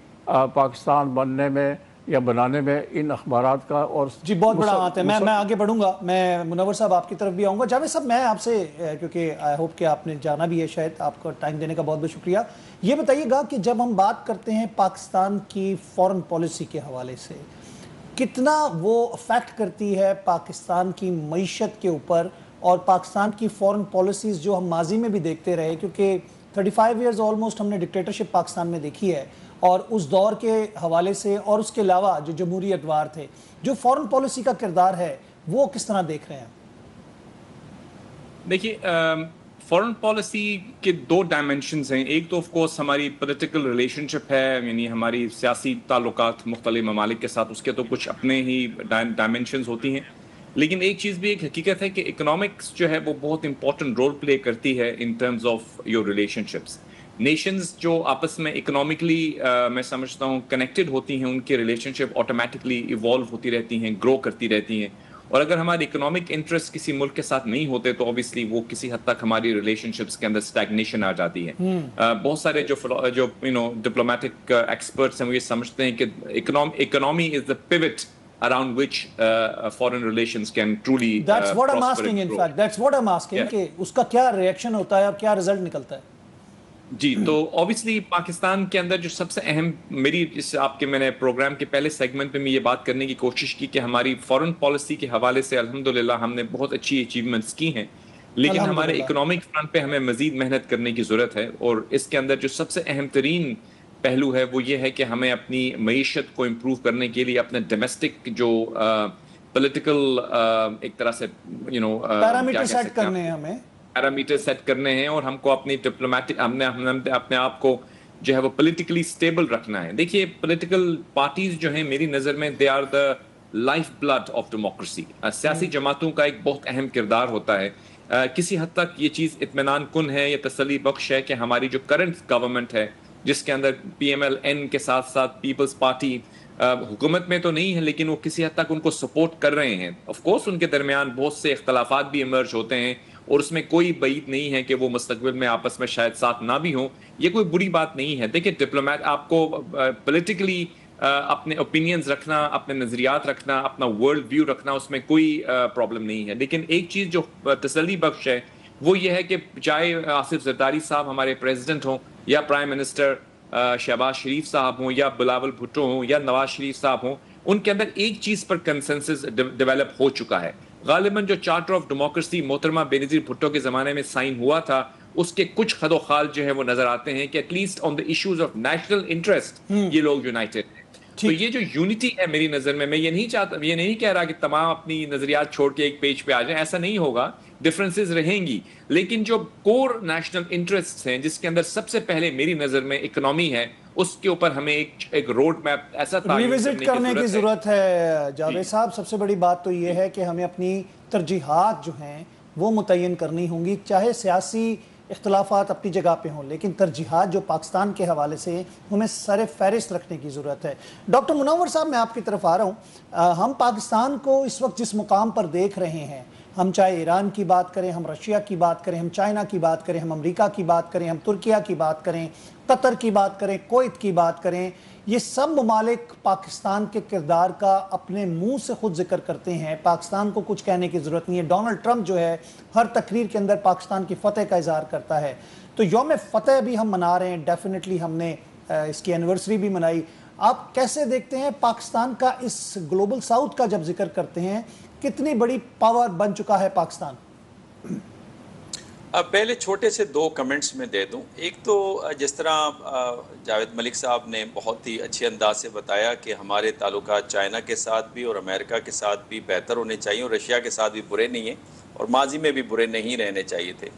D: پاکستان بننے میں یا بنانے میں ان اخبارات کا اور
B: جی بہت بڑا ہاتھ ہے۔ میں آگے بڑھوں گا، میں منور صاحب آپ کی طرف بھی آؤں گا۔ جاوید صاحب میں آپ سے، کیونکہ آئی ہوپ کہ آپ نے جانا بھی ہے، شاید آپ کا ٹائم دینے کا بہت بہت شکریہ، یہ بتائیے گا کہ جب ہم بات کرتے ہیں پاکستان کی فورن پالیسی کے حوالے سے، کتنا وہ افیکٹ کرتی ہے پاکستان کی معیشت کے اوپر، اور پاکستان کی فورن پالیسیز جو ہم ماضی میں بھی دیکھتے رہے، کیونکہ 35 ایئرز آلموسٹ ہم نے ڈکٹیٹرشپ پاکستان میں دیکھی ہے، اور اس دور کے حوالے سے اور اس کے علاوہ جو جمہوری ادوار تھے، جو فورن پالیسی کا کردار ہے وہ کس طرح دیکھ رہے ہیں؟
A: دیکھیے فورن پالیسی کے 2 ڈائمنشنز ہیں۔ ایک تو آف کورس ہماری پولیٹیکل ریلیشن شپ ہے، یعنی ہماری سیاسی تعلقات مختلف ممالک کے ساتھ، اس کے تو کچھ اپنے ہی ڈائمنشنز ہوتی ہیں، لیکن ایک چیز بھی ایک حقیقت ہے کہ اکنامکس جو ہے وہ بہت امپورٹنٹ رول پلے کرتی ہے in terms of your relation ships. Nations جو آپس میں اکنامکلی میں سمجھتا ہوں کنیکٹڈ ہوتی ہیں، ان کی ریلیشن شپ آٹومیٹکلی ایوالو ہوتی رہتی ہیں، گرو کرتی رہتی ہیں، اور اگر ہمارے اکنامک انٹرسٹ کسی ملک کے ساتھ نہیں ہوتے تو اوبیسلی وہ کسی حد تک ہماری ریلیشن شپس کے اندر اسٹیگنیشن آ جاتی ہے۔ بہت سارے جو ڈپلومیٹک ایکسپرٹس ہیں وہ یہ سمجھتے ہیں کہ economy is the pivot around which foreign relations can truly
B: That's what I'm
A: prosper
B: asking,
A: and
B: in
A: grow.
B: fact. That's what I'm asking, کہ اس کا کیا ریئیکشن ہوتا ہے اور کیا رزلٹ نکلتا ہے؟
A: جی تو obviously پاکستان کے اندر جو سب سے اہم میری آپ کے میں نے پروگرام کے پہلے سیگمنٹ میں یہ بات کرنے کی کوشش کی کہ ہماری فورن پالیسی کے حوالے سے الحمدللہ ہم نے بہت اچھی اچیومنٹس کی ہیں، لیکن ہمارے اکنامک فرنٹ پہ ہمیں مزید محنت کرنے کی ضرورت ہے، اور اس کے اندر جو سب سے اہم ترین پہلو ہے وہ یہ ہے کہ ہمیں اپنی معیشت کو امپروو کرنے کے لیے اپنے ڈومیسٹک جو پولیٹیکل ایک طرح سے
B: پیرامیٹر سیٹ کرنے ہیں، ہمیں
A: پیرامیٹر سیٹ کرنے ہیں، اور ہم کو اپنی ڈپلومیٹک ہم نے اپنے آپ کو جو ہے وہ پولیٹیکلی سٹیبل رکھنا ہے۔ دیکھیے پولیٹیکل پارٹیز جو ہیں میری نظر میں they are the lifeblood of democracy. سیاسی جماعتوں کا ایک بہت اہم کردار ہوتا ہے۔ کسی حد تک یہ چیز اطمینان کن ہے، یہ تسلی بخش ہے کہ ہماری جو کرنٹ گورنمنٹ ہے، جس کے اندر پی ایم ایل این کے ساتھ ساتھ پیپلز پارٹی حکومت میں تو نہیں ہے، لیکن وہ کسی حد تک ان کو سپورٹ کر رہے ہیں۔ آف کورس ان کے درمیان بہت سے اختلافات بھی ایمرج ہوتے ہیں، اور اس میں کوئی بعید نہیں ہے کہ وہ مستقبل میں آپس میں شاید ساتھ نہ بھی ہوں، یہ کوئی بری بات نہیں ہے۔ دیکھیں ڈپلومیٹ آپ کو پولیٹیکلی اپنے اوپینینز رکھنا، اپنے نظریات رکھنا، اپنا ورلڈ ویو رکھنا، اس میں کوئی پرابلم نہیں ہے، لیکن ایک چیز جو تسلی بخش ہے وہ یہ ہے کہ چاہے آصف زرداری صاحب ہمارے پریزیڈنٹ ہوں، یا پرائم منسٹر شہباز شریف صاحب ہوں، یا بلاول بھٹو ہوں، یا نواز شریف صاحب ہوں، ان کے اندر ایک چیز پر کنسنسس ڈیولپ ہو چکا ہے۔ غالباً جو چارٹر آف ڈیموکریسی محترمہ بینظیر بھٹو کے زمانے میں سائن ہوا تھا، اس کے کچھ خد و خال جو ہے وہ نظر آتے ہیں کہ at least on the issues of national interest یہ لوگ یونائٹڈ ہیں۔ تو یہ جو یونٹی ہے میری نظر میں یہ نہیں کہہ رہا کہ تمام اپنی نظریات چھوڑ کے ایک پیج پہ آ جائیں، ایسا نہیں ہوگا، ڈفرینسز رہیں گی، لیکن جو کور نیشنل انٹرسٹ ہیں جس کے اندر سب سے پہلے میری نظر میں اکنامی ہے، اس کے اوپر ہمیں ایک روڈ میپ ایسا
B: ریوزٹ کرنے کی ضرورت ہے۔ جاوید صاحب سب سے بڑی بات تو یہ ہے کہ ہمیں اپنی ترجیحات جو ہیں وہ متعین کرنی ہوں گی، چاہے سیاسی اختلافات اپنی جگہ پہ ہوں، لیکن ترجیحات جو پاکستان کے حوالے سے ہمیں سر فہرست رکھنے کی ضرورت ہے۔ ڈاکٹر منور صاحب میں آپ کی طرف آ رہا ہوں، ہم پاکستان کو اس وقت جس مقام پر دیکھ رہے ہیں، ہم چاہے ایران کی بات کریں، ہم رشیا کی بات کریں، ہم چائنا کی بات کریں، ہم امریکہ کی بات کریں، ہم ترکیہ کی بات کریں، قطر کی بات کریں، کویت کی بات کریں، یہ سب ممالک پاکستان کے کردار کا اپنے منہ سے خود ذکر کرتے ہیں، پاکستان کو کچھ کہنے کی ضرورت نہیں ہے۔ ڈونلڈ ٹرمپ جو ہے ہر تقریر کے اندر پاکستان کی فتح کا اظہار کرتا ہے، تو یوم فتح بھی ہم منا رہے ہیں، ڈیفینیٹلی ہم نے اس کی اینیورسری بھی منائی۔ آپ کیسے دیکھتے ہیں پاکستان کا اس گلوبل ساؤتھ کا جب ذکر کرتے ہیں، کتنی بڑی پاور بن چکا ہے پاکستان؟
C: اب پہلے چھوٹے سے 2 کمنٹس میں دے دوں۔ ایک تو جس طرح جاوید ملک صاحب نے بہت ہی اچھے انداز سے بتایا کہ ہمارے تعلقات چائنا کے ساتھ بھی اور امریکہ کے ساتھ بھی بہتر ہونے چاہیے، اور رشیا کے ساتھ بھی برے نہیں ہیں، اور ماضی میں بھی برے نہیں رہنے چاہیے تھے۔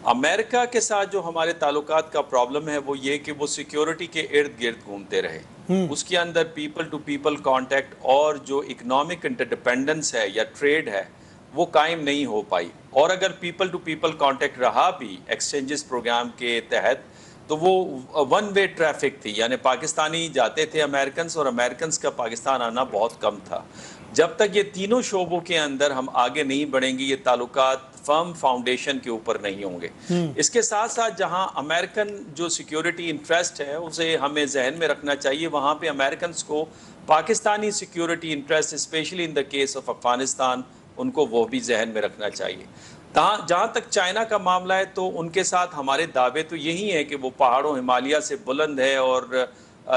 C: امریکہ کے ساتھ جو ہمارے تعلقات کا پرابلم ہے وہ یہ کہ وہ سیکیورٹی کے ارد گرد گھومتے رہے، اس کے اندر پیپل ٹو پیپل کانٹیکٹ اور جو اکنامک انٹرڈیپینڈنس ہے یا ٹریڈ ہے وہ قائم نہیں ہو پائی. اور اگر پیپل ٹو پیپل کانٹیکٹ رہا بھی ایکسچینجز پروگرام کے تحت تو وہ ون وے ٹریفک تھی, یعنی پاکستانی جاتے تھے امریکنز اور امریکنز کا پاکستان آنا بہت کم تھا. جب تک یہ تینوں شعبوں کے اندر ہم آگے نہیں بڑھیں گے یہ تعلقات فرم فاؤنڈیشن کے اوپر نہیں ہوں گے. اس کے ساتھ ساتھ جہاں امریکن جو سیکیورٹی انٹرسٹ ہے اسے ہمیں ذہن میں رکھنا چاہیے, وہاں پہ امریکنز کو Pakistani security interest especially in the case of Afghanistan ان کو وہ بھی ذہن میں رکھنا چاہیے. جہاں تک چائنا کا معاملہ ہے تو ان کے ساتھ ہمارے دعوے تو یہی ہیں کہ وہ پہاڑوں ہمالیہ سے بلند ہے اور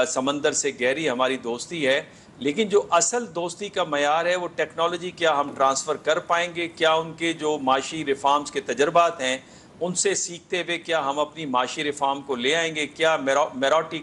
C: سمندر سے گہری ہماری دوستی ہے, لیکن جو اصل دوستی کا معیار ہے وہ ٹیکنالوجی کیا ہم ٹرانسفر کر پائیں گے, کیا ان کے جو معاشی ریفارمز کے تجربات ہیں ان سے سیکھتے ہوئے کیا ہم اپنی معاشی ریفارم کو لے آئیں گے, کیا میرٹ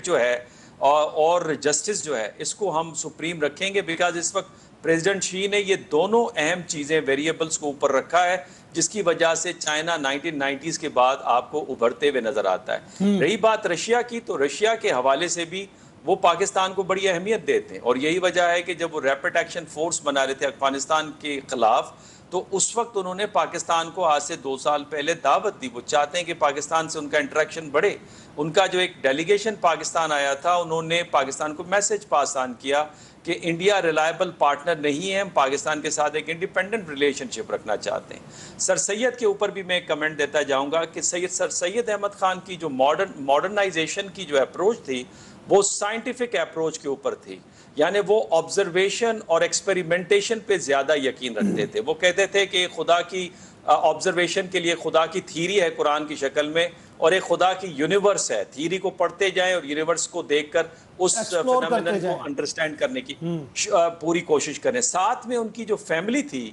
C: جو ہے اور جسٹس جو ہے اس کو ہم سپریم رکھیں گے. بیکاز اس وقت پریزیڈنٹ شی نے یہ دونوں اہم چیزیں ویریبلز کو اوپر رکھا ہے جس کی وجہ سے چائنا 1990s کے بعد آپ کو ابھرتے ہوئے نظر آتا ہے. رہی بات رشیا کی, تو رشیا کے حوالے سے بھی وہ پاکستان کو بڑی اہمیت دیتے ہیں, اور یہی وجہ ہے کہ جب وہ ریپڈ ایکشن فورس بنا رہے تھے افغانستان کے خلاف تو اس وقت انہوں نے پاکستان کو آج سے 2 سال پہلے دعوت دی. وہ چاہتے ہیں کہ پاکستان سے ان کا انٹریکشن بڑھے. ان کا جو ایک ڈیلیگیشن پاکستان آیا تھا انہوں نے پاکستان کو میسج پاس آن کیا کہ انڈیا ریلائبل پارٹنر نہیں ہے, ہم پاکستان کے ساتھ ایک انڈیپینڈنٹ ریلیشن شپ رکھنا چاہتے ہیں. سر سید کے اوپر بھی میں کمنٹ دیتا جاؤں گا کہ سر سید احمد خان کی جو ماڈرنائزیشن کی جو اپروچ تھی وہ سائنٹیفک اپروچ کے اوپر تھی, یعنی وہ آبزرویشن اور ایکسپیریمنٹیشن پہ زیادہ یقین رکھتے تھے. وہ کہتے تھے کہ خدا کی آبزرویشن کے لیے خدا کی تھیری ہے قرآن کی شکل میں اور ایک خدا کی یونیورس ہے, تھیری کو پڑھتے جائیں اور یونیورس کو دیکھ کر اس فینومینن کو انڈرسٹینڈ کرنے کی پوری کوشش کریں. ساتھ میں ان کی جو فیملی تھی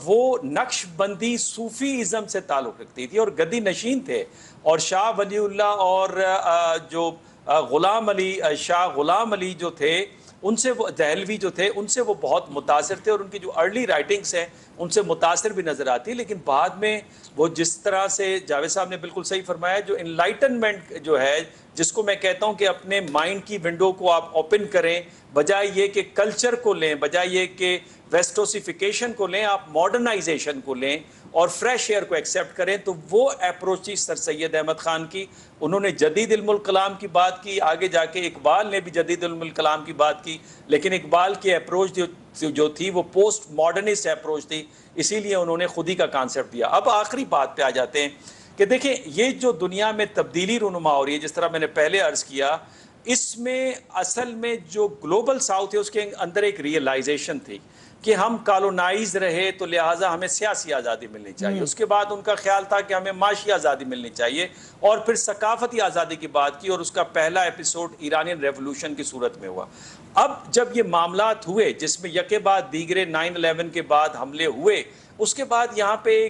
C: وہ نقش بندی صوفی ازم سے تعلق رکھتی تھی اور گدی نشین تھے, اور شاہ ولی اللہ اور جو غلام علی شاہ غلام علی جو تھے ان سے وہ دہلوی جو تھے ان سے وہ بہت متاثر تھے, اور ان کی جو ارلی رائٹنگز ہیں ان سے متاثر بھی نظر آتی. لیکن بعد میں وہ جس طرح سے جاوید صاحب نے بالکل صحیح فرمایا, جو انلائٹنمنٹ جو ہے جس کو میں کہتا ہوں کہ اپنے مائنڈ کی ونڈو کو آپ اوپن کریں, بجائے یہ کہ کلچر کو لیں, بجائے یہ کہ ویسٹوسیفیکیشن کو لیں, آپ ماڈرنائزیشن کو لیں اور فریش ایئر کو ایکسیپٹ کریں. تو وہ اپروچ تھی سر سید احمد خان کی. انہوں نے جدید علم الکلام کی بات کی, آگے جا کے اقبال نے بھی جدید علم الکلام کی بات کی, لیکن اقبال کی اپروچ جو تھی وہ پوسٹ ماڈرنسٹ اپروچ تھی, اسی لیے انہوں نے خود ہی کا کانسیپٹ دیا. اب آخری بات پہ آ جاتے ہیں کہ دیکھیں یہ جو دنیا میں تبدیلی رونما ہو رہی ہے, جس طرح میں نے پہلے عرض کیا, اس میں اصل میں جو گلوبل ساؤتھ ہے اس کے اندر ایک ریئلائزیشن تھی کہ ہم کالونائز رہے تو لہٰذا ہمیں سیاسی آزادی ملنی چاہیے. اس کے بعد ان کا خیال تھا کہ ہمیں معاشی آزادی ملنی چاہیے, اور پھر ثقافتی آزادی کی بات کی, اور اس کا پہلا ایپیسوڈ ایرانین ریولوشن کی صورت میں ہوا. اب جب یہ معاملات ہوئے جس میں یکے بعد دیگرے 9/11 کے بعد حملے ہوئے, اس کے بعد یہاں پہ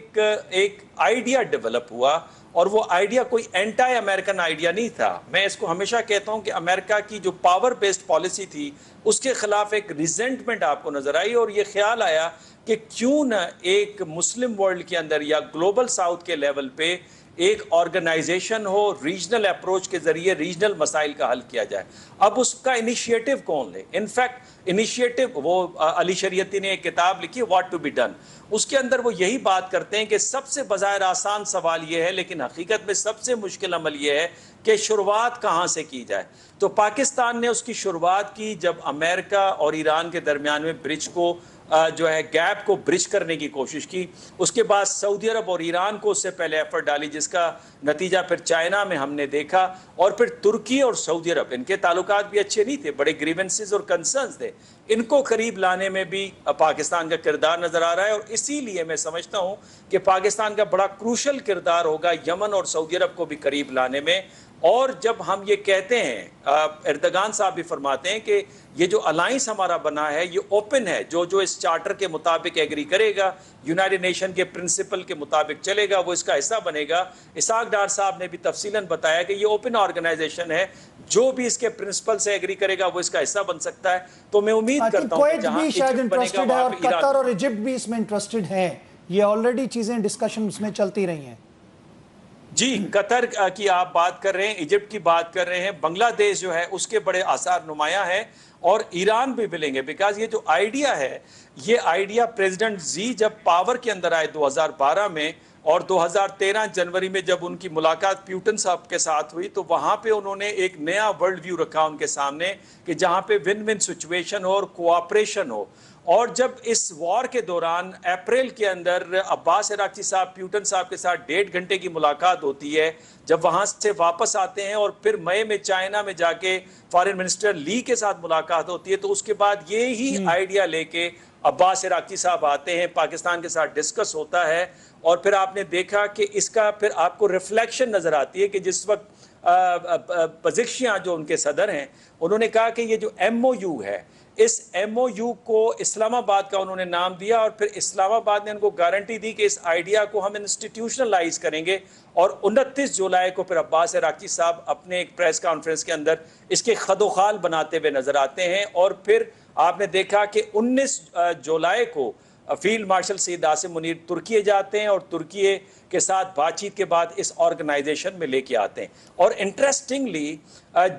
C: ایک آئیڈیا ڈیولپ ہوا, اور وہ آئیڈیا کوئی اینٹائی امریکن آئیڈیا نہیں تھا. میں اس کو ہمیشہ کہتا ہوں کہ امریکہ کی جو پاور بیسڈ پالیسی تھی اس کے خلاف ایک ریزنٹمنٹ آپ کو نظر آئی, اور یہ خیال آیا کہ کیوں نہ ایک مسلم ورلڈ کے اندر یا گلوبل ساؤتھ کے لیول پہ ایک آرگنائزیشن ہو, ریجنل اپروچ کے ذریعے ریجنل مسائل کا حل کیا جائے. اب اس کا انیشیٹو کون لے؟ انفیکٹ انیشیٹو وہ علی شریعتی نے ایک کتاب لکھی واٹ ٹو بی ڈن, اس کے اندر وہ یہی بات کرتے ہیں کہ سب سے بظاہر آسان سوال یہ ہے, لیکن حقیقت میں سب سے مشکل عمل یہ ہے کہ شروعات کہاں سے کی جائے. تو پاکستان نے اس کی شروعات کی جب امریکہ اور ایران کے درمیان میں برج کو جو ہے گیپ کو برج کرنے کی کوشش کی. اس کے بعد سعودی عرب اور ایران کو اس سے پہلے ایفرٹ ڈالی, جس کا نتیجہ پھر چائنا میں ہم نے دیکھا, اور پھر ترکی اور سعودی عرب, ان کے تعلقات بھی اچھے نہیں تھے, بڑے گریونسز اور کنسرنز تھے. ان کو قریب لانے میں بھی پاکستان کا کردار نظر آ رہا ہے, اور اسی لیے میں سمجھتا ہوں کہ پاکستان کا بڑا کروشل کردار ہوگا یمن اور سعودی عرب کو بھی قریب لانے میں. اور جب ہم یہ کہتے ہیں, اردگان صاحب بھی فرماتے ہیں کہ یہ جو الائنس ہمارا بنا ہے یہ اوپن ہے, جو اس چارٹر کے مطابق ایگری کرے گا, یونائٹڈ نیشن کے پرنسپل کے مطابق چلے گا, وہ اس کا حصہ بنے گا. اسحاق ڈار صاحب نے بھی تفصیلاً بتایا کہ یہ اوپن آرگنائزیشن ہے, جو بھی اس کے پرنسپل سے ایگری کرے گا وہ اس کا حصہ بن سکتا ہے. تو میں امید کرتا ہوں کہ جہاں
B: شاید انٹرسٹڈ ہے, اور قطر اور ایجپٹ بھی اس میں انٹرسٹڈ ہیں. یہ آلریڈی چیزیں ڈسکشن اس میں چلتی رہی ہیں.
C: جی قطر کی آپ بات کر رہے ہیں، ایجپٹ کی بات کر رہے ہیں، بنگلہ دیش جو ہے اس کے بڑے آثار نمایاں ہیں، اور ایران بھی ملیں گے، بیکاز یہ جو آئیڈیا ہے، یہ آئیڈیا پریزیڈنٹ زی جب پاور کے اندر آئے 2012 میں، اور 2013 جنوری میں جب ان کی ملاقات پیوٹن صاحب کے ساتھ ہوئی، تو وہاں پہ انہوں نے ایک نیا ورلڈ ویو رکھا ان کے سامنے کہ جہاں پہ ون ون سچویشن ہو اور کوآپریشن ہو. اور جب اس وار کے دوران اپریل کے اندر عباس عراقچی صاحب پیوٹن صاحب کے ساتھ 1.5 گھنٹے کی ملاقات ہوتی ہے، جب وہاں سے واپس آتے ہیں اور پھر مئی میں چائنا میں جا کے فارن منسٹر لی کے ساتھ ملاقات ہوتی ہے، تو اس کے بعد یہی آئیڈیا لے کے عباس عراقچی صاحب آتے ہیں، پاکستان کے ساتھ ڈسکس ہوتا ہے، اور پھر آپ نے دیکھا کہ اس کا پھر آپ کو ریفلیکشن نظر آتی ہے کہ جس وقت پزیکشیاں جو ان کے صدر ہیں، انہوں نے کہا کہ یہ جو ایم او یو ہے، اس ایم او یو کو اسلام آباد کا انہوں نے نام دیا، اور پھر اسلام آباد نے ان کو گارنٹی دی کہ اس آئیڈیا کو ہم انسٹیٹیوشنلائز کریں گے. اور 29 جولائی کو پھر عباس عراقچی صاحب اپنے ایک پریس کانفرنس کے اندر اس کے خد و خال بناتے ہوئے نظر آتے ہیں. اور پھر آپ نے دیکھا کہ 19 جولائی کو فیلڈ مارشل سید عاصم منیر ترکیے جاتے ہیں، اور ترکیے کے ساتھ بات چیت کے بعد اس آرگنائزیشن میں لے کے آتے ہیں. اور انٹرسٹنگلی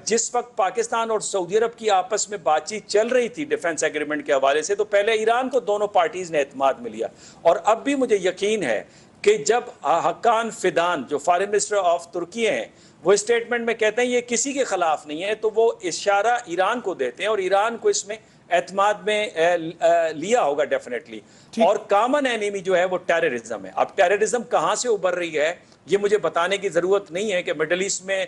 C: جس وقت پاکستان اور سعودی عرب کی آپس میں بات چیت چل رہی تھی ڈیفنس ایگریمنٹ کے حوالے سے، تو پہلے ایران کو دونوں پارٹیز نے اعتماد میں لیا، اور اب بھی مجھے یقین ہے کہ جب حقان فیدان جو فارن منسٹر آف ترکی ہیں، وہ اسٹیٹمنٹ میں کہتے ہیں یہ کسی کے خلاف نہیں ہے، تو وہ اشارہ ایران کو دیتے ہیں، اور ایران کو اس میں اعتماد میں لیا ہوگا ڈیفینیٹلی. اور کامن اینیمی جو ہے وہ ٹیررزم ہے. اب ٹیررزم کہاں سے ابھر رہی ہے یہ مجھے بتانے کی ضرورت نہیں ہے کہ مڈل ایسٹ میں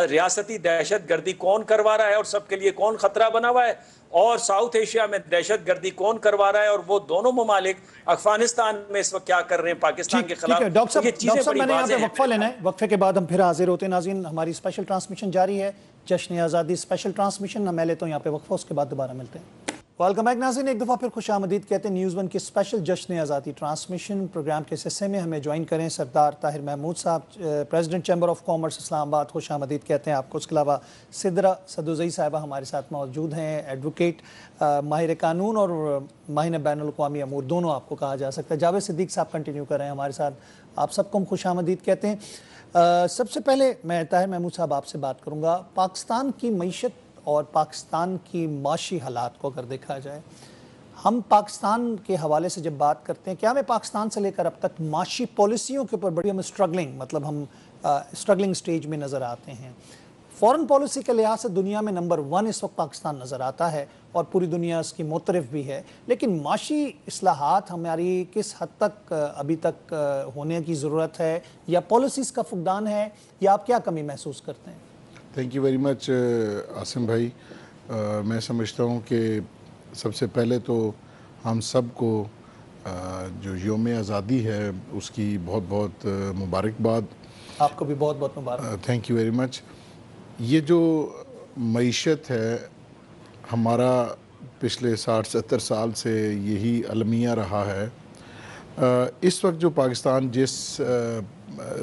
C: ریاستی دہشت گردی کون کروا رہا ہے اور سب کے لیے کون خطرہ بنا ہوا ہے، اور ساؤتھ ایشیا میں دہشت گردی کون کروا رہا ہے، اور وہ دونوں ممالک افغانستان میں اس وقت کیا کر رہے ہیں پاکستان کے خلاف.
B: ڈاکٹر
C: یہ چیزیں
B: صاحب
C: بڑی
B: میں نے یہاں
C: واضح
B: پہ
C: ہیں.
B: وقفہ لینا ہے، وقفے کے بعد ہم پھر حاضر ہوتے ہیں. ناظرین ہماری اسپیشل ٹرانسمیشن جاری ہے، جشن آزادی اسپیشل ٹرانسمیشن. میں لیتا ہوں یہاں پہ وقفہ، اس کے بعد دوبارہ ملتے ہیں. ویلکم بیک ناظرین، ایک دفعہ پھر خوش آمدید کہتے ہیں نیوز ون کی اسپیشل جشن آزادی ٹرانسمیشن پروگرام کے اس حصے میں. ہمیں جوائن کریں سردار طاہر محمود صاحب، پریزیڈنٹ چیمبر آف کامرس اسلام آباد. خوش آمدید کہتے ہیں آپ کو. اس کے علاوہ سدرا سدوزئی صاحبہ ہمارے ساتھ موجود ہیں، ایڈوکیٹ، ماہر قانون اور ماہر بین الاقوامی امور، دونوں آپ کو کہا جا سکتا ہے. جاوید صدیق صاحب کنٹینیو کر رہے ہیں ہمارے ساتھ. آپ سب کو ہم خوش آمدید کہتے ہیں. سب سے پہلے میں طاہر محمود صاحب آپ سے بات کروں گا. پاکستان کی معیشت اور پاکستان کی معاشی حالات کو اگر دیکھا جائے، ہم پاکستان کے حوالے سے جب بات کرتے ہیں، کیا ہمیں پاکستان سے لے کر اب تک معاشی پالیسیوں کے اوپر بڑی ہم اسٹرگلنگ سٹیج میں نظر آتے ہیں؟ فورن پالیسی کے لحاظ سے دنیا میں نمبر 1 اس وقت پاکستان نظر آتا ہے، اور پوری دنیا اس کی معترف بھی ہے، لیکن معاشی اصلاحات ہماری کس حد تک ابھی تک ہونے کی ضرورت ہے، یا پالیسیز کا فقدان ہے، یا آپ کیا کمی محسوس کرتے ہیں؟
E: تھینک یو ویری مچ عاصم بھائی. میں سمجھتا ہوں کہ سب سے پہلے تو ہم سب کو جو یوم آزادی ہے اس کی بہت بہت مبارکباد.
B: آپ کو بھی بہت بہت مبارک.
E: Thank you very much. یہ جو معیشت ہے ہمارا پچھلے 60-70 سال سے یہی المیہ رہا ہے. اس وقت جو پاکستان جس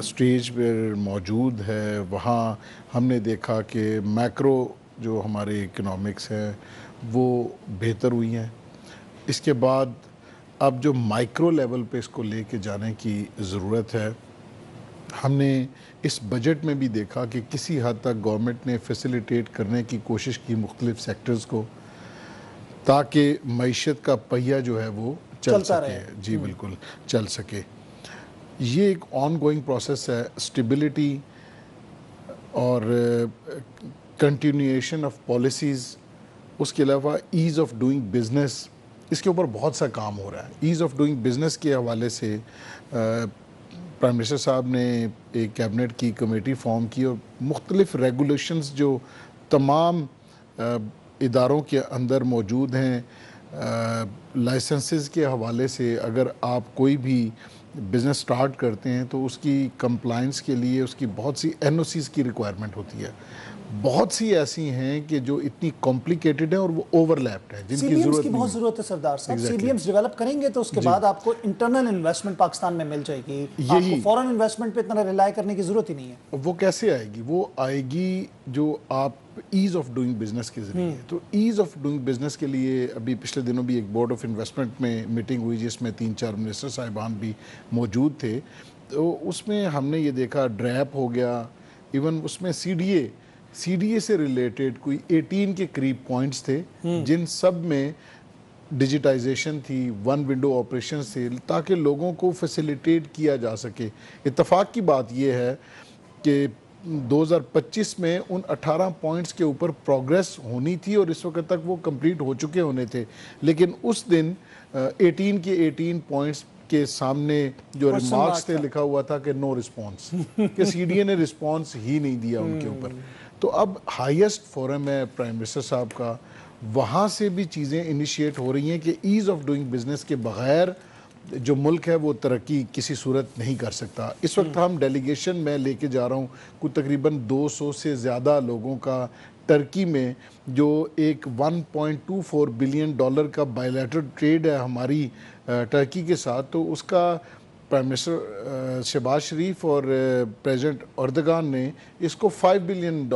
E: سٹیج پر موجود ہے، وہاں ہم نے دیکھا کہ میکرو جو ہمارے اکنامکس ہیں وہ بہتر ہوئی ہیں. اس کے بعد اب جو مائکرو لیول پہ اس کو لے کے جانے کی ضرورت ہے. ہم نے اس بجٹ میں بھی دیکھا کہ کسی حد تک گورنمنٹ نے فیسیلیٹیٹ کرنے کی کوشش کی مختلف سیکٹرز کو، تاکہ معیشت کا پہیہ جو ہے وہ چل سکے. جی بالکل چل سکے. یہ ایک آن گوئنگ پروسیس ہے. اسٹیبلٹی اور کنٹینیویشن آف پالیسیز، اس کے علاوہ ایز آف ڈوئنگ بزنس، اس کے اوپر بہت سا کام ہو رہا ہے. ایز آف ڈوئنگ بزنس کے حوالے سے پرائم منسٹر صاحب نے ایک کیبنٹ کی کمیٹی فارم کی، اور مختلف ریگولیشنز جو تمام اداروں کے اندر موجود ہیں، لائسنسز کے حوالے سے اگر آپ کوئی بھی بزنس سٹارٹ کرتے ہیں تو اس کی کمپلائنس کے لیے اس کی بہت سی این او سیز کی ریکوائرمنٹ ہوتی ہے. بہت سی ایسی ہیں کہ جو اتنی کمپلیکیٹڈ ہیں اور وہ اوور لیپڈ ہیں، جن کی ضرورت
B: کی بہت ضرورت ہے. سردار صاحب سی بی ایمز ڈیولپ کریں گے تو اس کے بعد آپ کو انٹرنل انویسٹمنٹ پاکستان میں مل جائے گی. آپ کو فورن انویسٹمنٹ پہ اتنا ریلائی کرنے کی ضرورت ہی نہیں ہے.
E: وہ کیسے آئے گی؟ وہ آئے گی جو آپ ایز آف ڈوئنگ بزنس کے ذریعے. تو ایز آف ڈوئنگ بزنس کے لیے ابھی پچھلے دنوں بھی ایک بورڈ آف انویسٹمنٹ میں میٹنگ ہوئی جس میں 3-4 منسٹر صاحبان بھی موجود تھے. تو اس میں ہم نے یہ دیکھا ڈریپ ہو گیا، ایون اس میں سی ڈی اے سے ریلیٹڈ کوئی 18 کے قریب پوائنٹس تھے جن سب میں ڈیجیٹائزیشن تھی، ون ونڈو آپریشنز تھے تاکہ لوگوں کو فیسیلیٹیٹ کیا جا سکے۔ اتفاق کی بات یہ ہے کہ 2025 میں ان 18 پوائنٹس کے اوپر پروگریس ہونی تھی اور اس وقت تک وہ کمپلیٹ ہو چکے ہونے تھے، لیکن اس دن 18 کے 18 پوائنٹس کے سامنے جو ریمارکس تھے لکھا ہوا تھا کہ نو رسپانس، کہ سی ڈی اے نے رسپانس ہی نہیں دیا ان کے اوپر۔ تو اب ہائیسٹ فورم ہے پرائم منسٹر صاحب کا، وہاں سے بھی چیزیں انیشیٹ ہو رہی ہیں کہ ایز آف ڈوئنگ بزنس کے بغیر جو ملک ہے وہ ترقی کسی صورت نہیں کر سکتا۔ اس وقت ہم ڈیلیگیشن میں لے کے جا رہا ہوں کوئی تقریباً 200 سے زیادہ لوگوں کا ٹرکی میں، جو ایک $1.24 بلین کا بائیلیٹرل ٹریڈ ہے ہماری ٹرکی کے ساتھ، تو اس کا پرائم منسٹر شہباز شریف اور پریزیڈنٹ اردگان نے اس کو $5 بلین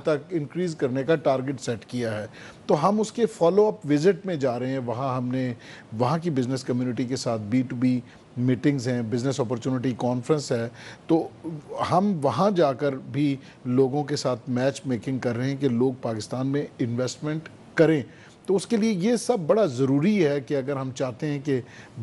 E: تک انکریز کرنے کا ٹارگٹ سیٹ کیا ہے۔ تو ہم اس کے فالو اپ وزٹ میں جا رہے ہیں، وہاں ہم نے وہاں کی بزنس کمیونٹی کے ساتھ B2B میٹنگز ہیں، بزنس اپرچونٹی کانفرنس ہے، تو ہم وہاں جا کر بھی لوگوں کے ساتھ میچ میکنگ کر رہے ہیں کہ لوگ پاکستان میں انویسٹمنٹ کریں۔ تو اس کے لیے یہ سب بڑا ضروری ہے کہ اگر ہم چاہتے ہیں کہ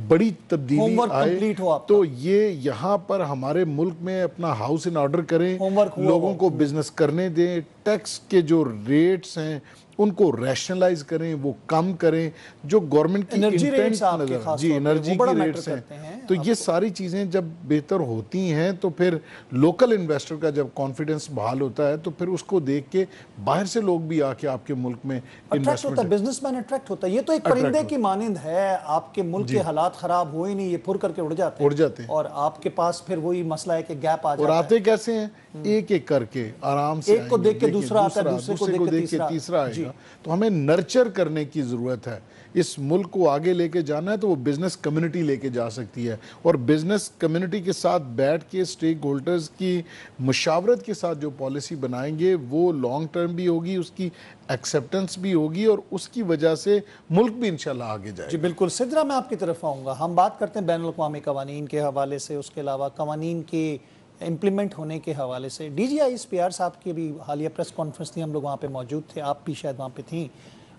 E: بڑی تبدیلی آئے تو یہ یہاں پر ہمارے ملک میں اپنا ہاؤس ان آرڈر کریں، لوگوں کو بزنس کرنے دیں، ٹیکس کے جو ریٹس ہیں ان کو ریشنلائز کریں، وہ کم کریں، جو گورنمنٹ کی انٹینٹ نظر، جی انرجی کی ریٹس ہیں، تو یہ ساری چیزیں جب بہتر ہوتی ہیں تو پھر لوکل انویسٹر کا جب کانفیڈنس بحال ہوتا ہے تو پھر اس کو دیکھ کے باہر سے لوگ بھی آ کے آپ کے ملک میں
B: انویسٹمنٹ، بزنس مین اٹریکٹ ہوتا ہے۔ یہ تو ایک پرندے کی مانند ہے، آپ کے ملک کے حالات خراب ہوئے نہیں، یہ پھر کر کے اڑ جاتے ہیں اور آپ کے پاس پھر وہی مسئلہ ہے کہ گیپ آ جاتا ہے۔
E: اور آتے کیسے ہیں؟ ایک ایک کر کے آرام سے،
B: ایک کو دیکھ کے دوسرا آتا ہے، دوسرے کو دیکھ کے
E: تیسرا آئے گا۔ تو ہمیں نرچر کرنے کی ضرورت ہے، اس ملک کو آگے لے کے جانا ہے تو وہ بزنس کمیونٹی لے کے جا سکتی ہے، اور بزنس کمیونٹی کے ساتھ بیٹھ کے سٹیک ہولڈرز کی مشاورت کے ساتھ جو پالیسی بنائیں گے وہ لانگ ٹرم بھی ہوگی، اس کی ایکسیپٹنس بھی ہوگی اور اس کی وجہ سے ملک بھی انشاءاللہ آگے جائے گا۔
B: جی بالکل۔ سدرا میں آپ کی طرف آؤں گا، ہم بات کرتے ہیں بین الاقوامی قوانین کے حوالے سے، اس کے علاوہ قوانین کے امپلیمنٹ ہونے کے حوالے سے۔ ڈی جی آئی SPR صاحب کی بھی حالیہ پریس کانفرنس تھی، ہم لوگ وہاں پہ موجود تھے، آپ بھی شاید وہاں پہ تھیں۔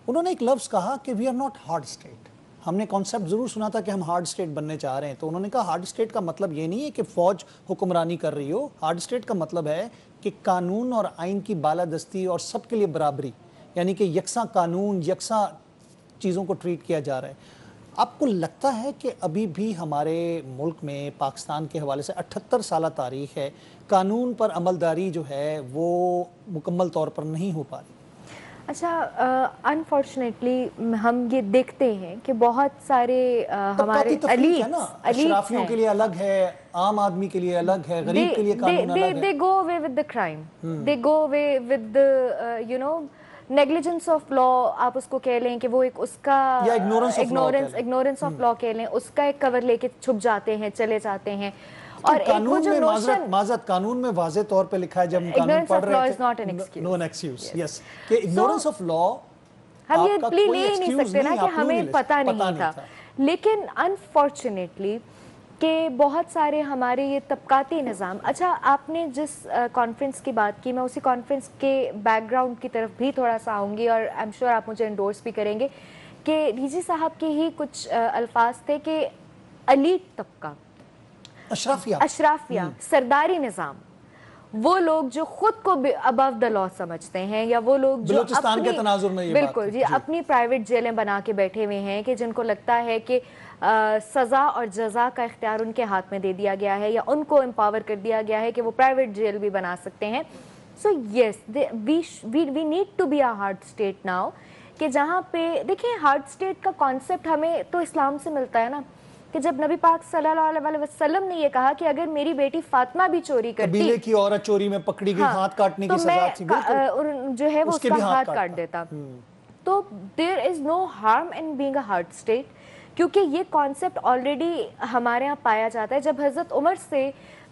B: انہوں نے ایک لفظ کہا کہ we are not hard state. ہم نے کانسیپٹ ضرور سنا تھا کہ ہم ہارڈ اسٹیٹ بننے چاہ رہے ہیں، تو انہوں نے کہا ہارڈ اسٹیٹ کا مطلب یہ نہیں ہے کہ فوج حکمرانی کر رہی ہو، ہارڈ اسٹیٹ کا مطلب ہے کہ قانون اور آئین کی بالادستی اور سب کے لیے برابری، یعنی کہ یکساں قانون، یکساں چیزوں کو ٹریٹ کیا جا رہا ہے۔ آپ کو لگتا ہے کہ ابھی بھی ہمارے ملک میں پاکستان کے حوالے سے 78 سالہ تاریخ ہے، قانون پر عملداری جو ہے وہ مکمل طور پر نہیں ہو پا رہی؟
F: اچھا، انفارچونیٹلی ہم یہ دیکھتے ہیں کہ بہت سارے ہمارے
B: اشرافیوں کے لیے الگ ہے، عام آدمی کے لیے الگ ہے، غریب کے لیے قانون الگ ہے۔
F: they go away with the crime, they go away with the negligence of law، آپ اس کو کہہ لیں کہ وہ ایک اس کا ignorance of law کہہ لیں، اس کا ایک کور لے کے چھپ جاتے ہیں، چلے جاتے ہیں۔ اور
B: قانون میں معذرت قانون میں واضح طور پہ لکھا ہے، جب ہم قانون پڑھ رہے تھے، no an excuse، yes، کہ ignorance of law
F: ہم یہ پلی لے ہی نہیں سکتے نا کہ ہمیں پتہ نہیں تھا۔ لیکن انفارچونیٹلی کہ بہت سارے ہمارے یہ طبقاتی نظام، اچھا آپ نے جس کانفرنس کی بات کی، میں اسی کانفرنس کے بیک گراؤنڈ کی طرف بھی تھوڑا سا آؤں گی اور آئی ایم شیور آپ مجھے انڈورس بھی کریں گے کہ ڈی جی صاحب کے ہی کچھ الفاظ تھے کہ ایلیٹ طبقہ، اشرافیہ، سرداری نظام، وہ لوگ جو خود کو ابو دا لا سمجھتے ہیں، یا وہ لوگ جو
B: بلوچستان کے تناظر میں یہ
F: بالکل جی اپنی پرائیویٹ جیلیں بنا کے بیٹھے ہوئے ہیں، کہ جن کو لگتا ہے کہ سزا اور جزا کا اختیار ان کے ہاتھ میں دے دیا گیا ہے، یا ان کو امپاور کر دیا گیا ہے کہ وہ پرائیویٹ جیل بھی بنا سکتے ہیں۔ So yes, we need to be a hard state now, کہ جہاں پہ دیکھیں ہارڈ اسٹیٹ کا کانسیپٹ ہمیں تو اسلام سے ملتا ہے نا، کہ جب نبی پاک صلی اللہ علیہ وسلم نے یہ کہا کہ اگر میری بیٹی فاطمہ بھی چوری کرتی، قبیلے
B: کی عورت چوری میں پکڑی گئی، ہاتھ کاٹنے کی سزا تھی،
F: جو ہے وہ اس کا ہاتھ کاٹ دیتا۔ تو there is no harm in being a hard state, کیونکہ یہ کانسیپٹ آلریڈی ہمارے ہاں پایا جاتا ہے۔ جب حضرت عمر سے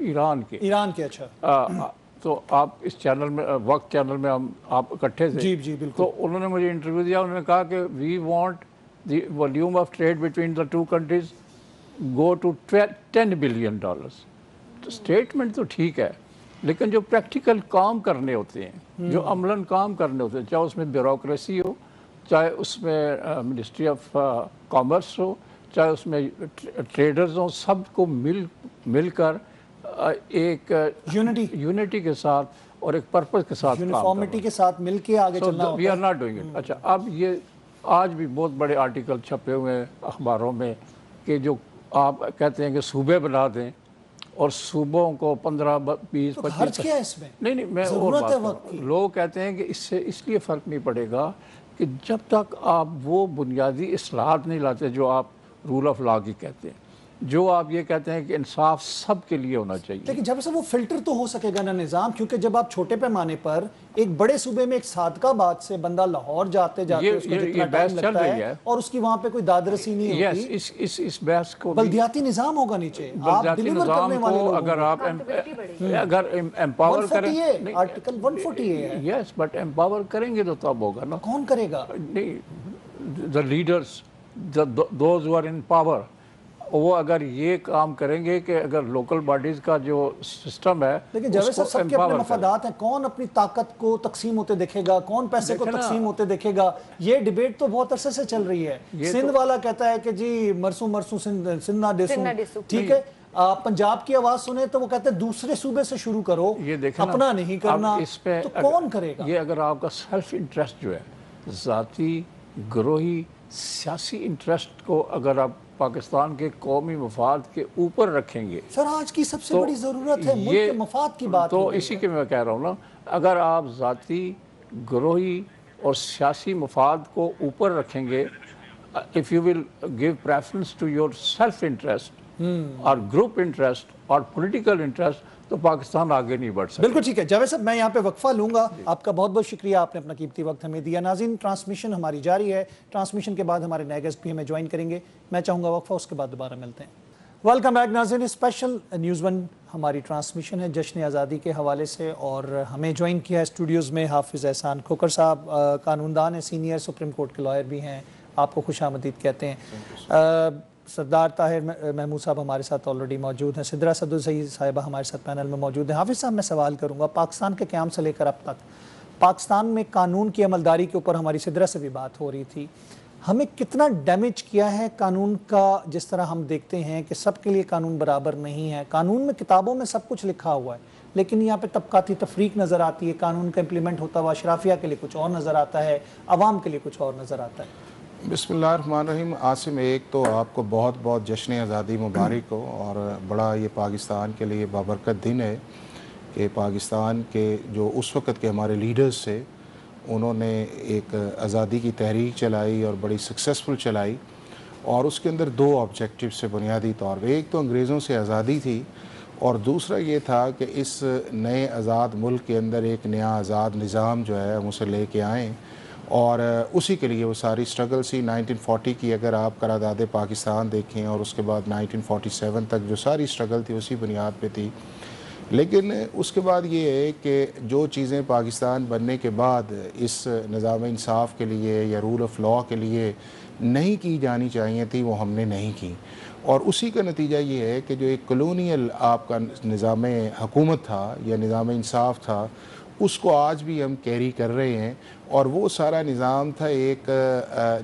D: ایران کے
B: اچھا
D: تو آپ اس چینل میں وقت چینل میں ہم آپ اکٹھے تھے
B: جی جی بالکل.
D: تو انہوں نے مجھے انٹرویو دیا, انہوں نے کہا کہ we want the volume of trade between the two countries go to $10 billion. Statement تو ٹھیک ہے, لیکن جو پریکٹیکل کام کرنے ہوتے ہیں, جو عملاً کام کرنے ہوتے ہیں, چاہے اس میں بیوروکریسی ہو, چاہے اس میں منسٹری آف کامرس ہو, چاہے اس میں ٹریڈرز ہوں, سب کو مل کر ایک یونٹی کے ساتھ اور ایک پرپز کے ساتھ
B: یونیفارمٹی کے ساتھ مل کے آگے چلنا ہوتا ہے.
D: We are not doing it. اچھا, اب یہ آج بھی بہت بڑے آرٹیکل چھپے ہوئے ہیں اخباروں میں کہ جو آپ کہتے ہیں کہ صوبے بنا دیں اور صوبوں کو 15 20 25
B: کیا ہے اس میں؟
D: نہیں میں اور بات, لوگ کہتے ہیں کہ اس سے اس لیے فرق نہیں پڑے گا کہ جب تک آپ وہ بنیادی اصلاحات نہیں لاتے جو آپ رول آف لا کی کہتے ہیں, جو آپ یہ کہتے ہیں کہ انصاف سب کے لیے ہونا چاہیے.
B: لیکن جب سے وہ فلٹر تو ہو سکے گا نا نظام, کیونکہ جب آپ چھوٹے پیمانے پر ایک بڑے صوبے میں ایک صادقہ بات سے بندہ لاہور جاتے اس کو جتنا ٹائم لگتا ہے اور اس کی وہاں پہ کوئی دادرسی نہیں ہوتی,
D: اس بحث کو
B: بلدیاتی نظام ہوگا نیچے,
D: بلدیاتی نظام کو اگر آپ اگر امپاور کریں,
B: آرٹیکل 140 ہے,
D: یس بٹ امپاور کریں گے تو تب ہوگا نا.
B: کون کرے گا؟
D: نہیں, the leaders, those who are in power, وہ اگر یہ کام کریں گے کہ اگر لوکل باڈیز کا جو سسٹم ہے,
B: لیکن جاوید صاحب سب کے اپنے مفادات ہیں, کون اپنی طاقت کو تقسیم ہوتے دیکھے گا, کون پیسے کو تقسیم ہوتے دیکھے گا, یہ ڈیبیٹ تو بہت عرصے سے چل رہی ہے. سندھ والا کہتا ہے کہ جی مرسوں سندھ نہ ڈیسوں, ٹھیک ہے, پنجاب کی آواز سنیں تو وہ کہتے ہیں دوسرے صوبے سے شروع کرو, اپنا نہیں کرنا, تو کون کرے گا؟
D: یہ اگر آپ کا سیلف انٹرسٹ جو ہے, ذاتی گروہی سیاسی انٹرسٹ کو اگر آپ پاکستان کے قومی مفاد کے اوپر رکھیں گے,
B: سر آج کی سب سے بڑی ضرورت ہے ملک کے مفاد کی بات,
D: تو اسی کے میں کہہ رہا ہوں نا, اگر آپ ذاتی گروہی اور سیاسی مفاد کو اوپر رکھیں گے, if you will give preference to your self interest اور گروپ انٹرسٹ اور پولیٹیکل انٹرسٹ, تو پاکستان آگے نہیں بڑھ سکتا.
B: بالکل ٹھیک ہے جاوید صاحب, میں یہاں پہ وقفہ لوں گا. آپ کا بہت بہت شکریہ, آپ نے اپنا قیمتی وقت ہمیں دیا. ناظرین, ٹرانسمیشن ہماری جاری ہے, ٹرانسمیشن کے بعد ہمارے نئے گیسٹ بھی ہمیں جوائن کریں گے. میں چاہوں گا وقفہ, اس کے بعد دوبارہ ملتے ہیں. ویلکم بیک ناظرین, اسپیشل نیوز ون ہماری ٹرانسمیشن ہے جشن آزادی کے حوالے سے, اور ہمیں جوائن کیا ہے اسٹوڈیوز میں حافظ احسان کھوکھر صاحب, قانون دان ہیں, سینئر سپریم کورٹ کے لائر بھی ہیں, آپ کو خوش آمدید کہتے ہیں. سردار طاہر محمود صاحب ہمارے ساتھ آلریڈی موجود ہیں, سدرا سعد السعید صاحبہ ہمارے ساتھ پینل میں موجود ہیں. حافظ صاحب, میں سوال کروں گا, پاکستان کے قیام سے لے کر اب تک پاکستان میں قانون کی عملداری کے اوپر ہماری سدرا سے بھی بات ہو رہی تھی, ہمیں کتنا ڈیمیج کیا ہے قانون کا؟ جس طرح ہم دیکھتے ہیں کہ سب کے لیے قانون برابر نہیں ہے, قانون میں کتابوں میں سب کچھ لکھا ہوا ہے, لیکن یہاں پہ طبقاتی تفریق نظر آتی ہے, قانون کا امپلیمنٹ ہوتا ہوا اشرافیہ کے لیے کچھ اور نظر آتا ہے, عوام کے لیے کچھ اور نظر آتا ہے.
G: بسم اللہ الرحمن الرحیم. عاصم, ایک تو آپ کو بہت بہت جشن آزادی مبارک ہو, اور بڑا یہ پاکستان کے لیے بابرکت دن ہے کہ پاکستان کے جو اس وقت کے ہمارے لیڈرز تھے, انہوں نے ایک آزادی کی تحریک چلائی اور بڑی سکسیسفل چلائی, اور اس کے اندر 2 آبجیکٹیو سے بنیادی طور پہ, ایک تو انگریزوں سے آزادی تھی, اور دوسرا یہ تھا کہ اس نئے آزاد ملک کے اندر ایک نیا آزاد نظام جو ہے ہم اسے لے کے آئیں, اور اسی کے لیے وہ ساری سٹرگل سی. 1940 کی اگر آپ قرارداد پاکستان دیکھیں, اور اس کے بعد 1947 تک جو ساری سٹرگل تھی اسی بنیاد پہ تھی. لیکن اس کے بعد یہ ہے کہ جو چیزیں پاکستان بننے کے بعد اس نظام انصاف کے لیے یا رول آف لا کے لیے نہیں کی جانی چاہیے تھی, وہ ہم نے نہیں کی, اور اسی کا نتیجہ یہ ہے کہ جو ایک کلونیل آپ کا نظام حکومت تھا یا نظام انصاف تھا, اس کو آج بھی ہم کیری کر رہے ہیں. اور وہ سارا نظام تھا ایک,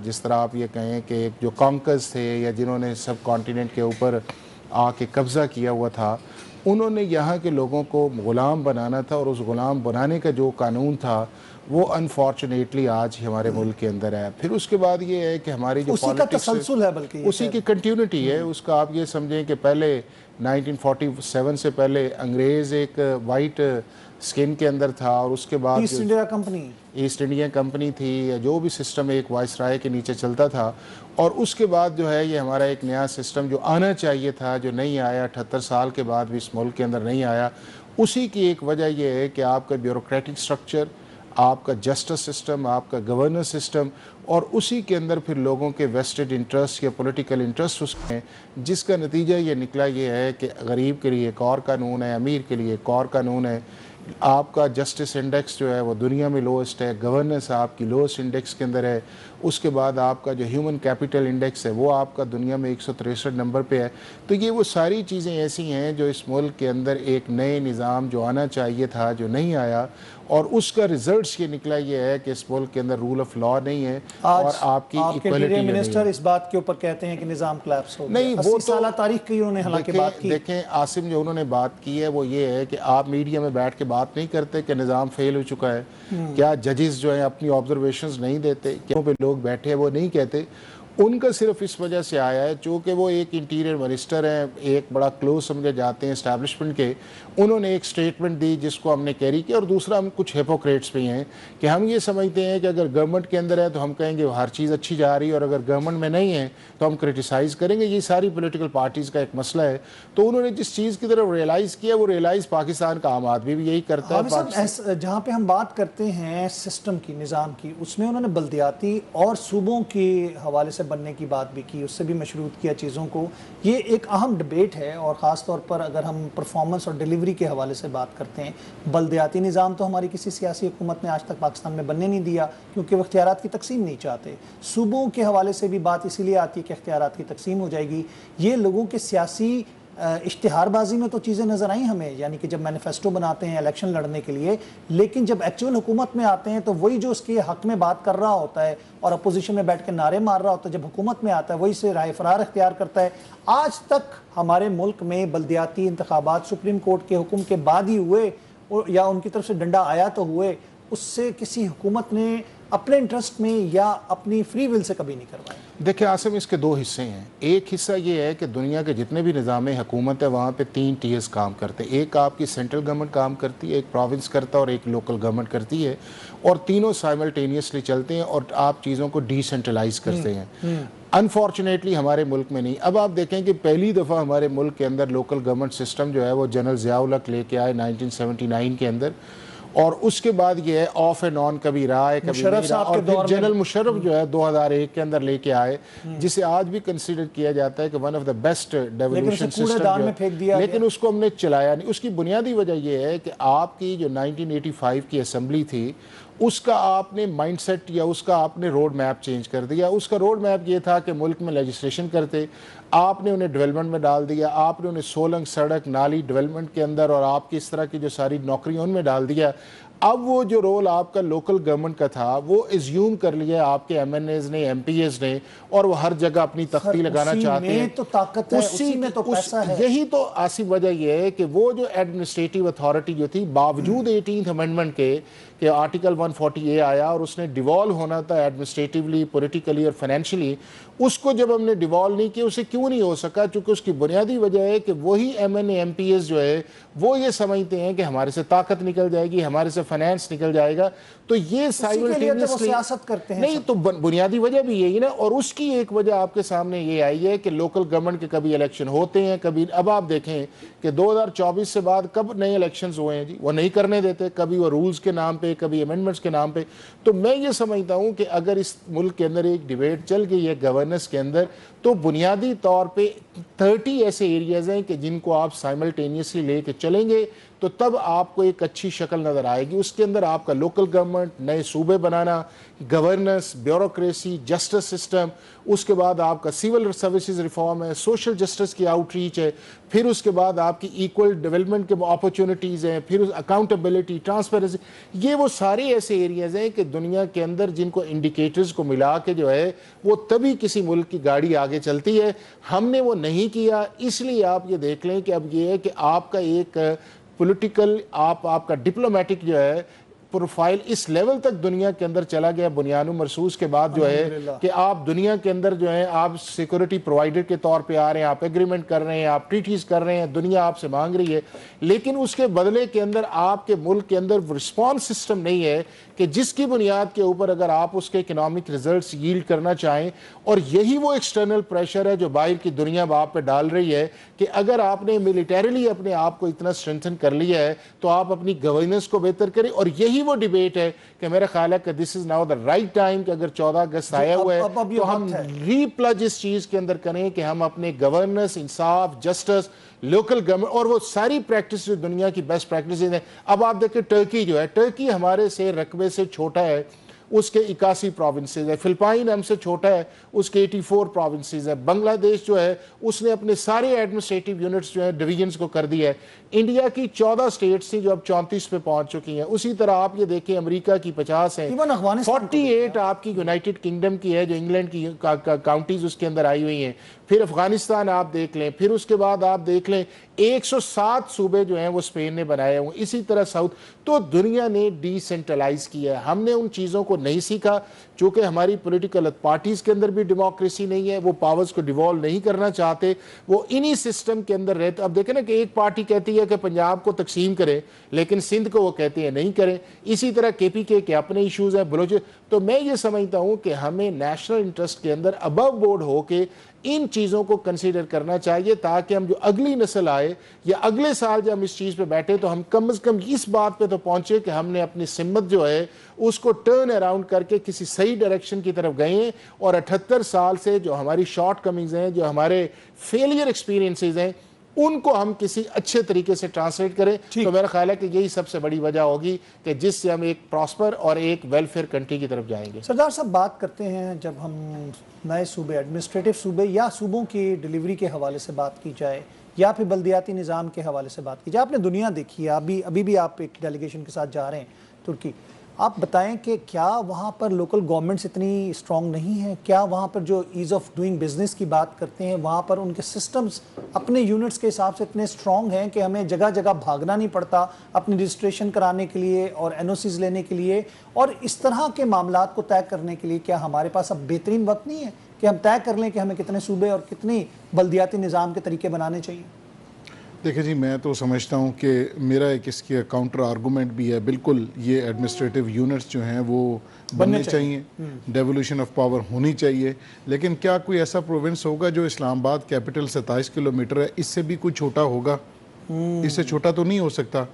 G: جس طرح آپ یہ کہیں کہ ایک جو کانکرز تھے یا جنہوں نے سب کانٹیننٹ کے اوپر آ کے قبضہ کیا ہوا تھا, انہوں نے یہاں کے لوگوں کو غلام بنانا تھا, اور اس غلام بنانے کا جو قانون تھا وہ انفارچونیٹلی آج ہمارے ملک کے اندر ہے. پھر اس کے بعد یہ ہے کہ ہماری جو
B: اسی کا تسلسل ہے, بلکہ
G: اسی کی کنٹینیوٹی ہے. اس کا آپ یہ سمجھیں کہ پہلے 1947 سے پہلے انگریز ایک وائٹ سکن کے اندر تھا, اور اس کے بعد ایسٹ انڈیا کمپنی تھی, یا جو بھی سسٹم ایک وائس رائے کے نیچے چلتا تھا, اور اس کے بعد جو ہے یہ ہمارا ایک نیا سسٹم جو آنا چاہیے تھا, جو نہیں آیا, 78 سال کے بعد بھی اس ملک کے اندر نہیں آیا. اسی کی ایک وجہ یہ ہے کہ آپ کا بیوروکریٹک سٹرکچر, آپ کا جسٹس سسٹم، آپ کا گورننس سسٹم، اور اسی کے اندر پھر لوگوں کے ویسٹڈ انٹرسٹ یا پولیٹیکل انٹرسٹ اس میں، جس کا نتیجہ یہ نکلا یہ ہے کہ غریب کے لیے ایک اور قانون ہے، امیر کے لیے ایک اور قانون ہے. آپ کا جسٹس انڈیکس جو ہے وہ دنیا میں لوسٹ ہے، گورننس آپ کی لوسٹ انڈیکس کے اندر ہے. اس کے بعد آپ کا جو ہیومن کیپٹل انڈیکس ہے وہ آپ کا دنیا میں 163 نمبر پہ ہے. تو یہ وہ ساری چیزیں ایسی ہیں جو اس ملک کے اندر ایک نئے نظام جو آنا چاہیے تھا جو نہیں آیا، اور اس کا ریزلٹس یہ نکلا یہ ہے کہ اس ملک کے اندر رول آف لا نہیں ہے اور آپ کی ایکویلٹی نہیں ہے.
B: منسٹر اس بات کے اوپر کہتے ہیں کہ نظام کلیپس ہو گیا.
G: نہیں، وہ
B: 80 سالہ تاریخ کی انہوں نے حالانکہ بات کی.
G: دیکھیں عاصم، جو انہوں نے بات کی ہے وہ یہ ہے کہ آپ میڈیا میں بیٹھ کے بات نہیں کرتے کہ نظام فیل ہو چکا ہے. کیا ججز جو ہیں اپنی آبزرویشنز نہیں دیتے؟ کیوں پہ لوگ بیٹھے ہیں وہ نہیں کہتے؟ ان کا صرف اس وجہ سے آیا ہے چونکہ وہ ایک انٹیریئر منسٹر ہیں، ایک بڑا کلوز سمجھے جاتے ہیں اسٹیبلشمنٹ کے. انہوں نے ایک سٹیٹمنٹ دی جس کو ہم نے کیری کیا، اور دوسرا ہم کچھ ہیپوکریٹس بھی ہیں کہ ہم یہ سمجھتے ہیں کہ اگر گورنمنٹ کے اندر ہے تو ہم کہیں گے ہر چیز اچھی جا رہی ہے، اور اگر گورنمنٹ میں نہیں ہے تو ہم کرٹیسائز کریں گے. یہ ساری پولیٹیکل پارٹیز کا ایک مسئلہ ہے. تو انہوں نے جس چیز کی طرف ریئلائز کیا وہ ریئلائز پاکستان کا عام آدمی بھی یہی کرتا ہے.
B: جہاں پہ ہم بات کرتے ہیں سسٹم کی، نظام کی، اس میں انہوں نے بلدیاتی اور صوبوں کے حوالے سے بننے کی بات بھی کی، اس سے بھی مشروط کیا چیزوں کو. یہ ایک اہم ڈبیٹ ہے، اور خاص طور پر اگر ہم پرفارمنس اور ڈیلیوری کے حوالے سے بات کرتے ہیں. بلدیاتی نظام تو ہماری کسی سیاسی حکومت نے آج تک پاکستان میں بننے نہیں دیا کیونکہ وہ اختیارات کی تقسیم نہیں چاہتے. صوبوں کے حوالے سے بھی بات اسی لیے آتی ہے کہ اختیارات کی تقسیم ہو جائے گی. یہ لوگوں کے سیاسی اشتہار بازی میں تو چیزیں نظر آئیں ہمیں، یعنی کہ جب مینیفیسٹو بناتے ہیں الیکشن لڑنے کے لیے، لیکن جب ایکچول حکومت میں آتے ہیں تو وہی جو اس کے حق میں بات کر رہا ہوتا ہے اور اپوزیشن میں بیٹھ کے نعرے مار رہا ہوتا ہے، جب حکومت میں آتا ہے وہی سے رائے فرار اختیار کرتا ہے. آج تک ہمارے ملک میں بلدیاتی انتخابات سپریم کورٹ کے حکم کے بعد ہی ہوئے، یا ان کی طرف سے ڈنڈا آیا تو ہوئے، اس سے کسی حکومت نے اپنے انٹرسٹ میں یا اپنی فری ول سے کبھی نہیں کروائے.
G: دیکھیں عاصم، اس کے دو حصے ہیں. ایک حصہ یہ ہے کہ دنیا کے جتنے بھی نظام حکومت ہے وہاں پہ 3 ٹیئرز کام کرتے ہیں. ایک آپ کی سینٹرل گورنمنٹ کام کرتی ہے، ایک پروونس کرتا ہے، اور ایک لوکل گورنمنٹ کرتی ہے، اور تینوں سائملٹینیسلی چلتے ہیں اور آپ چیزوں کو ڈی سینٹرلائز کرتے ہیں. انفارچونیٹلی ہمارے ملک میں نہیں. اب آپ دیکھیں کہ پہلی دفعہ ہمارے ملک کے اندر لوکل گورنمنٹ سسٹم جو ہے وہ جنرل ضیاء الحق لے کے آئے 1979 کے اندر، اور اس کے بعد یہ ہے آف اینڈ آن، کبھی رہا ہے کبھی نہیں رہا. اور پھر جنرل مشرف جو ہے 2001 کے اندر لے کے آئے، جسے آج بھی کنسیڈر کیا جاتا ہے کہ one of the best devolution system, لیکن اس کو ہم نے چلایا نہیں. اس کی بنیادی وجہ یہ ہے کہ آپ کی جو 1985 کی اسمبلی تھی اس کا آپ نے مائنڈ سیٹ یا اس کا آپ نے روڈ میپ چینج کر دیا. اس کا روڈ میپ یہ تھا کہ ملک میں لیجسلیشن کرتے، آپ نے انہیں ڈیولپمنٹ میں ڈال دیا، آپ نے انہیں سولنگ، سڑک، نالی ڈیولپمنٹ کے اندر، اور آپ کی اس طرح کی جو ساری نوکریاں ان میں ڈال دیا. اب وہ جو رول آپ کا لوکل گورنمنٹ کا تھا وہ ایزیوم کر لیا آپ کے ایم این ایز نے، ایم پی ایز نے، اور وہ ہر جگہ اپنی تختی لگانا چاہتے ہیں.
B: تو طاقت ہے، اسی میں تو پیسہ ہے.
G: یہی تو آصف وجہ یہ ہے کہ وہ جو ایڈمنسٹریٹو اتھارٹی جو تھی، باوجود 18th امینڈمنٹ کے کہ آرٹیکل 140A آیا اور اس نے ڈیوالو ہونا تھا ایڈمنسٹریٹیولی، پولیٹیکلی اور فائنینشلی، اس کو جب ہم نے ڈیوالو نہیں کیا، اسے کیوں نہیں ہو سکا؟ چونکہ اس کی بنیادی وجہ ہے کہ وہی ایم این اے، ایم پی ایس جو ہے وہ یہ سمجھتے ہیں کہ ہمارے سے طاقت نکل جائے گی، ہمارے سے فائنینس نکل جائے گا. تو یہ سائملٹینیسلی
B: سیاست کرتے ہیں.
G: نہیں، تو بنیادی وجہ بھی یہی نا. اور اس کی ایک وجہ آپ کے سامنے یہ آئی ہے کہ لوکل گورنمنٹ کے کبھی الیکشن ہوتے ہیں، کبھی اب آپ دیکھیں کہ 2024 سے بعد کب نئے الیکشنز ہوئے ہیں جی، وہ نہیں کرنے دیتے، کبھی وہ رولز کے نام پہ، کبھی امینڈمنٹس کے نام پہ. تو میں یہ سمجھتا ہوں کہ اگر اس ملک کے اندر ایک ڈیبیٹ چل گئی ہے گورننس کے اندر، تو بنیادی طور پہ 30 ایسے ایریاز ہیں کہ جن کو آپ سائملٹینیسلی لے کے چلیں گے تو تب آپ کو ایک اچھی شکل نظر آئے گی. اس کے اندر آپ کا لوکل گورنمنٹ، نئے صوبے بنانا، گورننس، بیوروکریسی، جسٹس سسٹم، اس کے بعد آپ کا سول سروسز ریفارم ہے، سوشل جسٹس کی آؤٹ ریچ ہے، پھر اس کے بعد آپ کی ایکول ڈیولپمنٹ کے اپرچونٹیز ہیں، پھر اکاؤنٹیبلٹی، ٹرانسپیرنسی. یہ وہ سارے ایسے ایریاز ہیں کہ دنیا کے اندر جن کو انڈیکیٹرز کو ملا کے جو ہے وہ تبھی کسی ملک کی گاڑی آگے چلتی ہے. ہم نے وہ نہیں کیا، اس لیے آپ یہ دیکھ لیں کہ اب یہ ہے کہ آپ کا ایک پولیٹیکل، آپ کا ڈپلومیٹک جو ہے پروفائل اس لیول تک دنیا کے اندر چلا گیا بنیانو مرسوس کے بعد جو ہے کہ آپ دنیا کے اندر جو ہے آپ سیکورٹی پرووائڈر کے طور پہ آ رہے ہیں، آپ ایگریمنٹ کر رہے ہیں، آپ ٹریٹیز کر رہے ہیں، دنیا آپ سے مانگ رہی ہے، لیکن اس کے بدلے کے اندر آپ کے ملک کے اندر رسپانس سسٹم نہیں ہے کہ جس کی بنیاد کے اوپر اگر آپ اس کے اکنامک ریزلٹس ییلڈ کرنا چاہیں، اور یہی وہ ایکسٹرنل پریشر ہے جو باہر کی دنیا آپ پہ ڈال رہی ہے کہ اگر آپ نے ملیٹریلی اپنے آپ کو اتنا اسٹرینتھن کر لیا ہے تو آپ اپنی گورننس کو بہتر کریں. اور یہی وہ ڈیبیٹ ہے کہ میرا خیال ہے کہ this is now the right time کہ اگر 14 اگست آیا ہوا ہے تو ہم ری پلج اس چیز کے اندر کریں کہ ہم اپنے گورننس، انصاف، جسٹس، لوکل گورنمنٹ اور وہ ساری پریکٹس جو دنیا کی بیسٹ پریکٹسز ہیں. اب آپ دیکھیں ٹرکی جو ہے، ٹرکی ہمارے سے رقبے سے چھوٹا ہے، اس کے 81 پروونسز ہے. فلپائن ہم سے چھوٹا ہے، اس کے 84 پروونسز ہے. بنگلہ دیش جو ہے اس نے اپنے سارے ایڈمنسٹریٹو یونٹس جو ہیں ڈویژنز کو کر دیا ہے. انڈیا کی 14 سٹیٹس تھیں جو اب 34 پہ پہنچ چکی ہیں. اسی طرح آپ یہ دیکھیں امریکہ کی 50 ہیں، 48 آپ کی یونائٹڈ کنگڈم کی ہے جو انگلینڈ کی کاؤنٹیز اس کے اندر آئی ہوئی ہیں. پھر افغانستان آپ دیکھ لیں، پھر اس کے بعد آپ دیکھ لیں 107 صوبے جو ہیں وہ اسپین نے بنائے ہوئے. اسی طرح ساؤتھ. تو دنیا نے ڈی سینٹرلائز کیا ہے. ہم نے ان چیزوں کو نہیں سیکھا چونکہ ہماری پولیٹیکل پارٹیز کے اندر بھی ڈیموکریسی نہیں ہے، وہ پاورز کو ڈیوالو نہیں کرنا چاہتے، وہ انہی سسٹم کے اندر رہتے. اب دیکھیں نا کہ ایک پارٹی کہتی ہے کہ پنجاب کو تقسیم کرے لیکن سندھ کو وہ کہتے ہیں نہیں کریں. اسی طرح کے پی کے اپنے ایشوز ہیں، بلوچ. تو میں یہ سمجھتا ہوں کہ ہمیں نیشنل انٹرسٹ کے اندر ابو بورڈ ہو کے ان چیزوں کو کنسیڈر کرنا چاہیے تاکہ ہم جو اگلی نسل آئے یا اگلے سال جب ہم اس چیز پہ بیٹھے تو ہم کم از کم اس بات پہ تو پہنچے کہ ہم نے اپنی سمت جو ہے اس کو ٹرن اراؤنڈ کر کے کسی صحیح ڈائریکشن کی طرف گئے ہیں. اور 78 سال سے جو ہماری شارٹ کمنگز ہیں، جو ہمارے فیلئر ایکسپیرینسز ہیں، ان کو ہم کسی اچھے طریقے سے ٹرانسلیٹ کریں. تو میرا خیال ہے کہ یہی سب سے بڑی وجہ ہوگی کہ جس سے ہم ایک پراسپر اور ایک ویلفیئر کنٹری کی طرف جائیں گے.
B: سردار صاحب، بات کرتے ہیں جب ہم نئے صوبے، ایڈمنسٹریٹو صوبے یا صوبوں کی ڈیلیوری کے حوالے سے بات کی جائے یا پھر بلدیاتی نظام کے حوالے سے بات کی جائے. آپ نے دنیا دیکھی ہے، ابھی بھی آپ ایک ڈیلیگیشن کے ساتھ جا رہے ہیں ترکی. آپ بتائیں کہ کیا وہاں پر لوکل گورنمنٹس اتنی اسٹرانگ نہیں ہیں؟ کیا وہاں پر جو ایز آف ڈوئنگ بزنس کی بات کرتے ہیں وہاں پر ان کے سسٹمز اپنے یونٹس کے حساب سے اتنے اسٹرانگ ہیں کہ ہمیں جگہ جگہ بھاگنا نہیں پڑتا اپنی رجسٹریشن کرانے کے لیے اور این او سیز لینے کے لیے اور اس طرح کے معاملات کو طے کرنے کے لیے؟ کیا ہمارے پاس اب بہترین وقت نہیں ہے کہ ہم طے کر لیں کہ ہمیں کتنے صوبے اور کتنی بلدیاتی نظام کے طریقے بنانے چاہیے؟
E: دیکھیں جی، میں تو سمجھتا ہوں کہ میرا ایک اس کی کاؤنٹر آرگومنٹ بھی ہے. بالکل یہ ایڈمنسٹریٹو یونٹس جو ہیں وہ بننے چاہیے، ڈیولیوشن آف پاور ہونی چاہیے. لیکن کیا کوئی ایسا پروونس ہوگا جو اسلام آباد کیپٹل 27 کلومیٹر ہے، اس سے بھی کوئی چھوٹا ہوگا؟ اس سے چھوٹا تو نہیں ہو سکتا.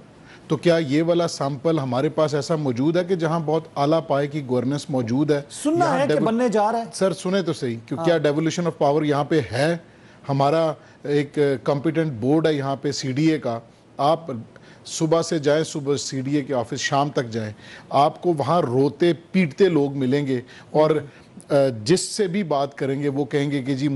E: تو کیا یہ والا سیمپل ہمارے پاس ایسا موجود ہے کہ جہاں بہت اعلیٰ پائے کی گورننس موجود ہے؟
B: سننا ہے کہ بننے جا رہا ہے.
E: سر سنیں تو صحیح، کیا ڈیولیوشن آف پاور یہاں پہ ہے؟ ہمارا ایک کمپیٹنٹ بورڈ ہے یہاں پہ سی ڈی اے کا. آپ صبح سے جائیں، صبح سی ڈی اے کے آفس، شام تک جائیں، آپ کو وہاں روتے پیٹتے لوگ ملیں گے اور جس سے بھی بات کریں گے وہ کہیں گے کہ جی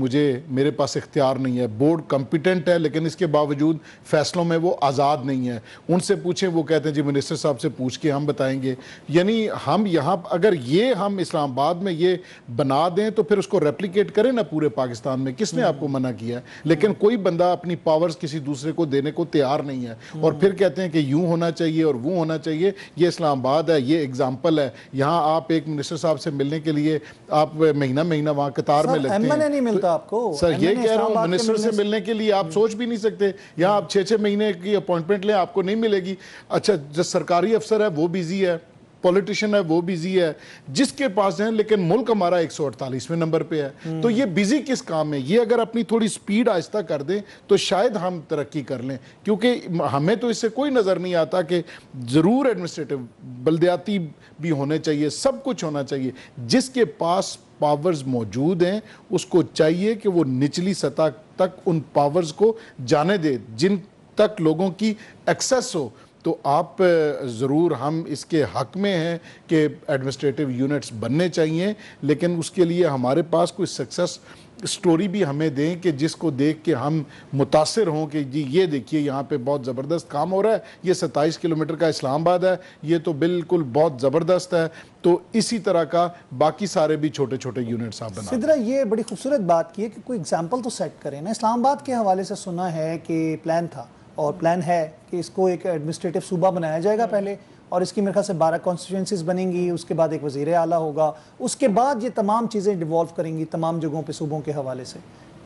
E: میرے پاس اختیار نہیں ہے. بورڈ کمپیٹنٹ ہے لیکن اس کے باوجود فیصلوں میں وہ آزاد نہیں ہے. ان سے پوچھیں، وہ کہتے ہیں جی منسٹر صاحب سے پوچھ کے ہم بتائیں گے. یعنی ہم یہاں اگر ہم اسلام آباد میں یہ بنا دیں تو پھر اس کو ریپلیکیٹ کریں نا پورے پاکستان میں. کس نے آپ کو منع کیا ہے؟ لیکن کوئی بندہ اپنی پاورز کسی دوسرے کو دینے کو تیار نہیں ہے اور پھر کہتے ہیں کہ یوں ہونا چاہیے اور وہ ہونا چاہیے. یہ اسلام آباد ہے، یہ اگزامپل ہے. یہاں آپ ایک منسٹر صاحب سے ملنے کے لیے آپ مہینہ وہاں قطار میں لگتے ہیں.
B: نہیں ملتا آپ کو.
E: سر یہ کہہ رہا ہوں، منسٹر سے ملنے کے لیے آپ سوچ بھی نہیں سکتے. یہاں آپ 6 مہینے کی اپوائنٹمنٹ لیں، آپ کو نہیں ملے گی. اچھا، جو سرکاری افسر ہے وہ بیزی ہے، پولیٹیشین ہے وہ بیزی ہے، جس کے پاس ہیں، لیکن ملک ہمارا 148ویں نمبر پہ ہے. تو یہ بیزی کس کام میں؟ یہ اگر اپنی تھوڑی سپیڈ آہستہ کر دیں تو شاید ہم ترقی کر لیں. کیونکہ ہمیں تو اس سے کوئی نظر نہیں آتا کہ ضرور ایڈمنسٹریٹو بلدیاتی بھی ہونے چاہیے، سب کچھ ہونا چاہیے. جس کے پاس پاورز موجود ہیں اس کو چاہیے کہ وہ نچلی سطح تک ان پاورز کو جانے دے جن تک لوگوں کی ایکسیس ہو. تو آپ ضرور ہم اس کے حق میں ہیں کہ ایڈمنسٹریٹو یونٹس بننے چاہیے، لیکن اس کے لیے ہمارے پاس کوئی سکسس سٹوری بھی ہمیں دیں کہ جس کو دیکھ کے ہم متاثر ہوں کہ جی یہ دیکھیے یہاں پہ بہت زبردست کام ہو رہا ہے. یہ 27 کلومیٹر کا اسلام آباد ہے، یہ تو بالکل بہت زبردست ہے. تو اسی طرح کا باقی سارے بھی چھوٹے چھوٹے یونٹس آپ بنا.
B: سدرا، یہ بڑی خوبصورت بات کی ہے کہ کوئی اگزامپل تو سیٹ کریں نا. اسلام آباد کے حوالے سے سنا ہے کہ پلان تھا اور پلان ہے کہ اس کو ایک ایڈمنسٹریٹو صوبہ بنایا جائے گا پہلے، اور اس کی میرے خیال سے 12 کانسٹیچوئنسیز بنیں گی. اس کے بعد ایک وزیر اعلیٰ ہوگا، اس کے بعد یہ تمام چیزیں ڈیوالو کریں گی تمام جگہوں پہ صوبوں کے حوالے سے.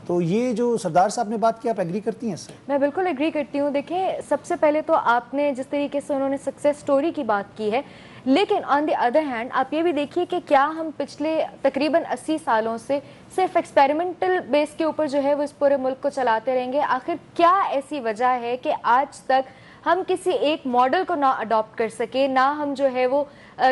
B: تو یہ جو سردار صاحب نے بات کی آپ ایگری کرتی ہیں اس سے؟
F: میں بالکل ایگری کرتی ہوں. دیکھیں سب سے پہلے تو آپ نے جس طریقے سے انہوں نے سکسیس سٹوری کی بات کی ہے، لیکن آن دی ادر ہینڈ آپ یہ بھی دیکھیے کہ کیا ہم پچھلے تقریباً 80 سالوں سے صرف ایکسپیریمنٹل بیس کے اوپر جو ہے وہ اس پورے ملک کو چلاتے رہیں گے؟ آخر کیا ایسی وجہ ہے کہ آج تک ہم کسی ایک ماڈل کو نہ اڈاپٹ کر سکے، نہ ہم جو ہے وہ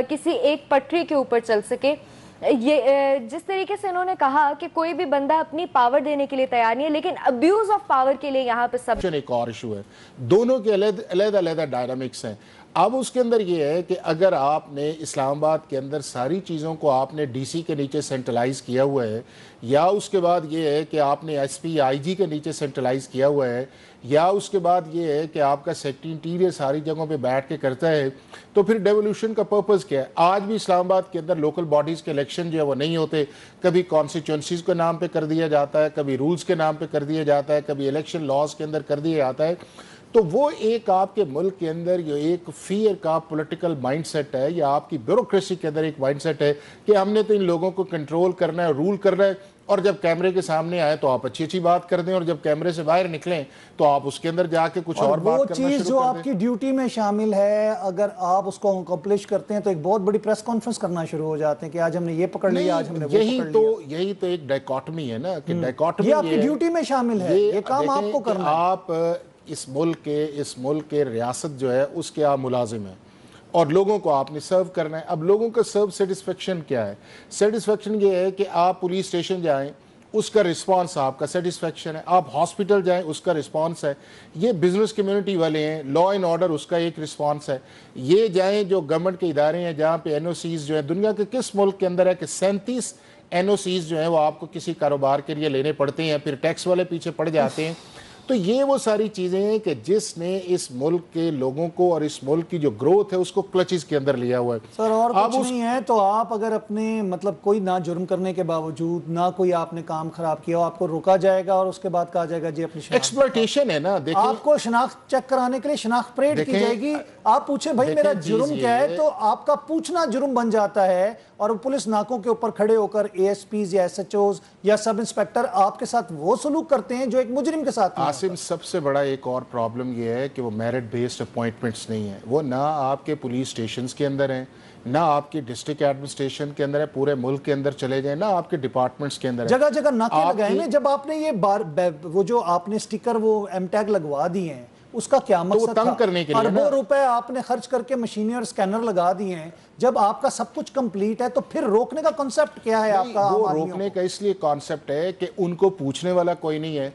F: کسی ایک پٹری کے اوپر چل سکے؟ یہ جس طریقے سے انہوں نے کہا کہ کوئی بھی بندہ اپنی پاور دینے کے لیے تیار نہیں ہے، لیکن ابیوز آف پاور کے لیے یہاں پہ سب
G: ایک اور ایشو ہے. دونوں کے علیحدہ ڈائنامکس ہیں. اب اس کے اندر یہ ہے کہ اگر آپ نے اسلام آباد کے اندر ساری چیزوں کو آپ نے ڈی سی کے نیچے سینٹرلائز کیا ہوا ہے، یا اس کے بعد یہ ہے کہ آپ نے ایس پی آئی جی کے نیچے سینٹرلائز کیا ہوا ہے، یا اس کے بعد یہ ہے کہ آپ کا سیکٹری انٹیریئر ساری جگہوں پہ بیٹھ کے کرتا ہے، تو پھر ڈیولوشن کا پرپز کیا ہے؟ آج بھی اسلام آباد کے اندر لوکل باڈیز کے الیکشن جو ہے وہ نہیں ہوتے. کبھی کانسٹیچوئنسیز کے نام پہ کر دیا جاتا ہے، کبھی رولز کے نام پہ کر دیا جاتا ہے، کبھی الیکشن لاز کے اندر کر دیا جاتا ہے. تو وہ ایک آپ کے ملک کے اندر جو ایک فیئر کا پولیٹیکل مائنڈ سیٹ ہے، یا آپ کی بیوروکریسی کے اندر ایک مائنڈ سیٹ ہے کہ ہم نے تو ان لوگوں کو کنٹرول کرنا ہے، رول کرنا ہے، اور جب کیمرے کے سامنے آئے تو آپ اچھی بات کر دیں، اور جب کیمرے سے باہر نکلیں تو آپ اس کے اندر جا کے کچھ اور بات کرنا شروع کر دیں.
B: وہ چیز جو آپ کی ڈیوٹی میں شامل ہے، اگر آپ اس کو اکمپلش کرتے ہیں تو ایک بہت بڑی پریس کانفرنس کرنا شروع ہو جاتے ہیں کہ آج ہم نے یہ پکڑ لیا، آج ہم نے وہ پکڑ لیا.
G: یہی تو ایک ڈائیکاٹمی ہے نا، کہ ڈائیکاٹمی
B: یہ آپ کی ڈیوٹی میں شامل ہے، یہ کام آپ کو کرنا ہے.
G: آپ اس ملک کے ریاست جو ہے اس کے آپ ملازم ہیں، اور لوگوں کو آپ نے سرو کرنا ہے. اب لوگوں کا سرو سیٹسفیکشن کیا ہے؟ سیٹسفیکشن یہ ہے کہ آپ پولیس اسٹیشن جائیں، اس کا رسپانس آپ کا سیٹسفیکشن ہے. آپ ہاسپٹل جائیں، اس کا رسپانس ہے. یہ بزنس کمیونٹی والے ہیں، لا اینڈ آرڈر اس کا ایک رسپانس ہے. یہ جائیں جو گورنمنٹ کے ادارے ہیں جہاں پہ این او سیز جو ہیں، دنیا کے کس ملک کے اندر ہے کہ 37 این او سیز جو ہیں وہ آپ کو کسی کاروبار کے لیے لینے پڑتے ہیں، پھر ٹیکس والے پیچھے پڑ جاتے ہیں. تو یہ وہ ساری چیزیں ہیں کہ جس نے اس ملک کے لوگوں کو اور اس ملک کی جو گروتھ ہے اس کو کلچز کے اندر لیا ہوا ہے.
B: سر اور کچھ نہیں ہے تو آپ اگر اپنے مطلب کوئی نہ جرم کرنے کے باوجود نہ کوئی آپ نے کام خراب کیا ہو، آپ کو روکا جائے گا اور اس کے بعد کہا جائے گا جی اپنی شناخت
G: ایکسپلوٹیشن ہے نا. دیکھیں
B: آپ کو شناخت چیک کرانے کے لیے شناخت پریڈ کی جائے گی. آپ پوچھیں بھائی میرا جرم کیا ہے، تو آپ کا پوچھنا جرم بن جاتا ہے، اور پولیس ناکوں کے اوپر کھڑے ہو کر اے ایس پیز یا ایس ایچ اوز یا سب انسپیکٹر آپ کے ساتھ وہ سلوک کرتے ہیں جو ایک مجرم کے ساتھ.
G: عاصم سب سے بڑا ایک اور پرابلم یہ ہے کہ وہ میرٹ بیسڈ اپوائنٹمنٹس نہیں ہیں. وہ نہ آپ کے پولیس اسٹیشنز کے اندر ہیں، نہ آپ کی ڈسٹرکٹ ایڈمنسٹریشن کے اندر ہے، پورے ملک کے اندر چلے جائیں، نہ آپ کے ڈپارٹمنٹس کے اندر ہے.
B: جگہ جگہ ناکے لگائے ہیں. جب آپ نے یہ وہ جو آپ نے سٹیکر وہ ایم ٹیگ لگوا دیے ہیں، اس کا کیا مقصد تھا؟ اربوں روپے آپ نے خرچ کر کے مشینیں اور سکینر لگا دیے ہیں. جب آپ کا سب کچھ کمپلیٹ ہے تو پھر روکنے کا کانسیپٹ کیا ہے آپ کا؟
G: وہ روکنے کا اس لیے کانسیپٹ ہے کہ ان کو پوچھنے والا کوئی نہیں ہے.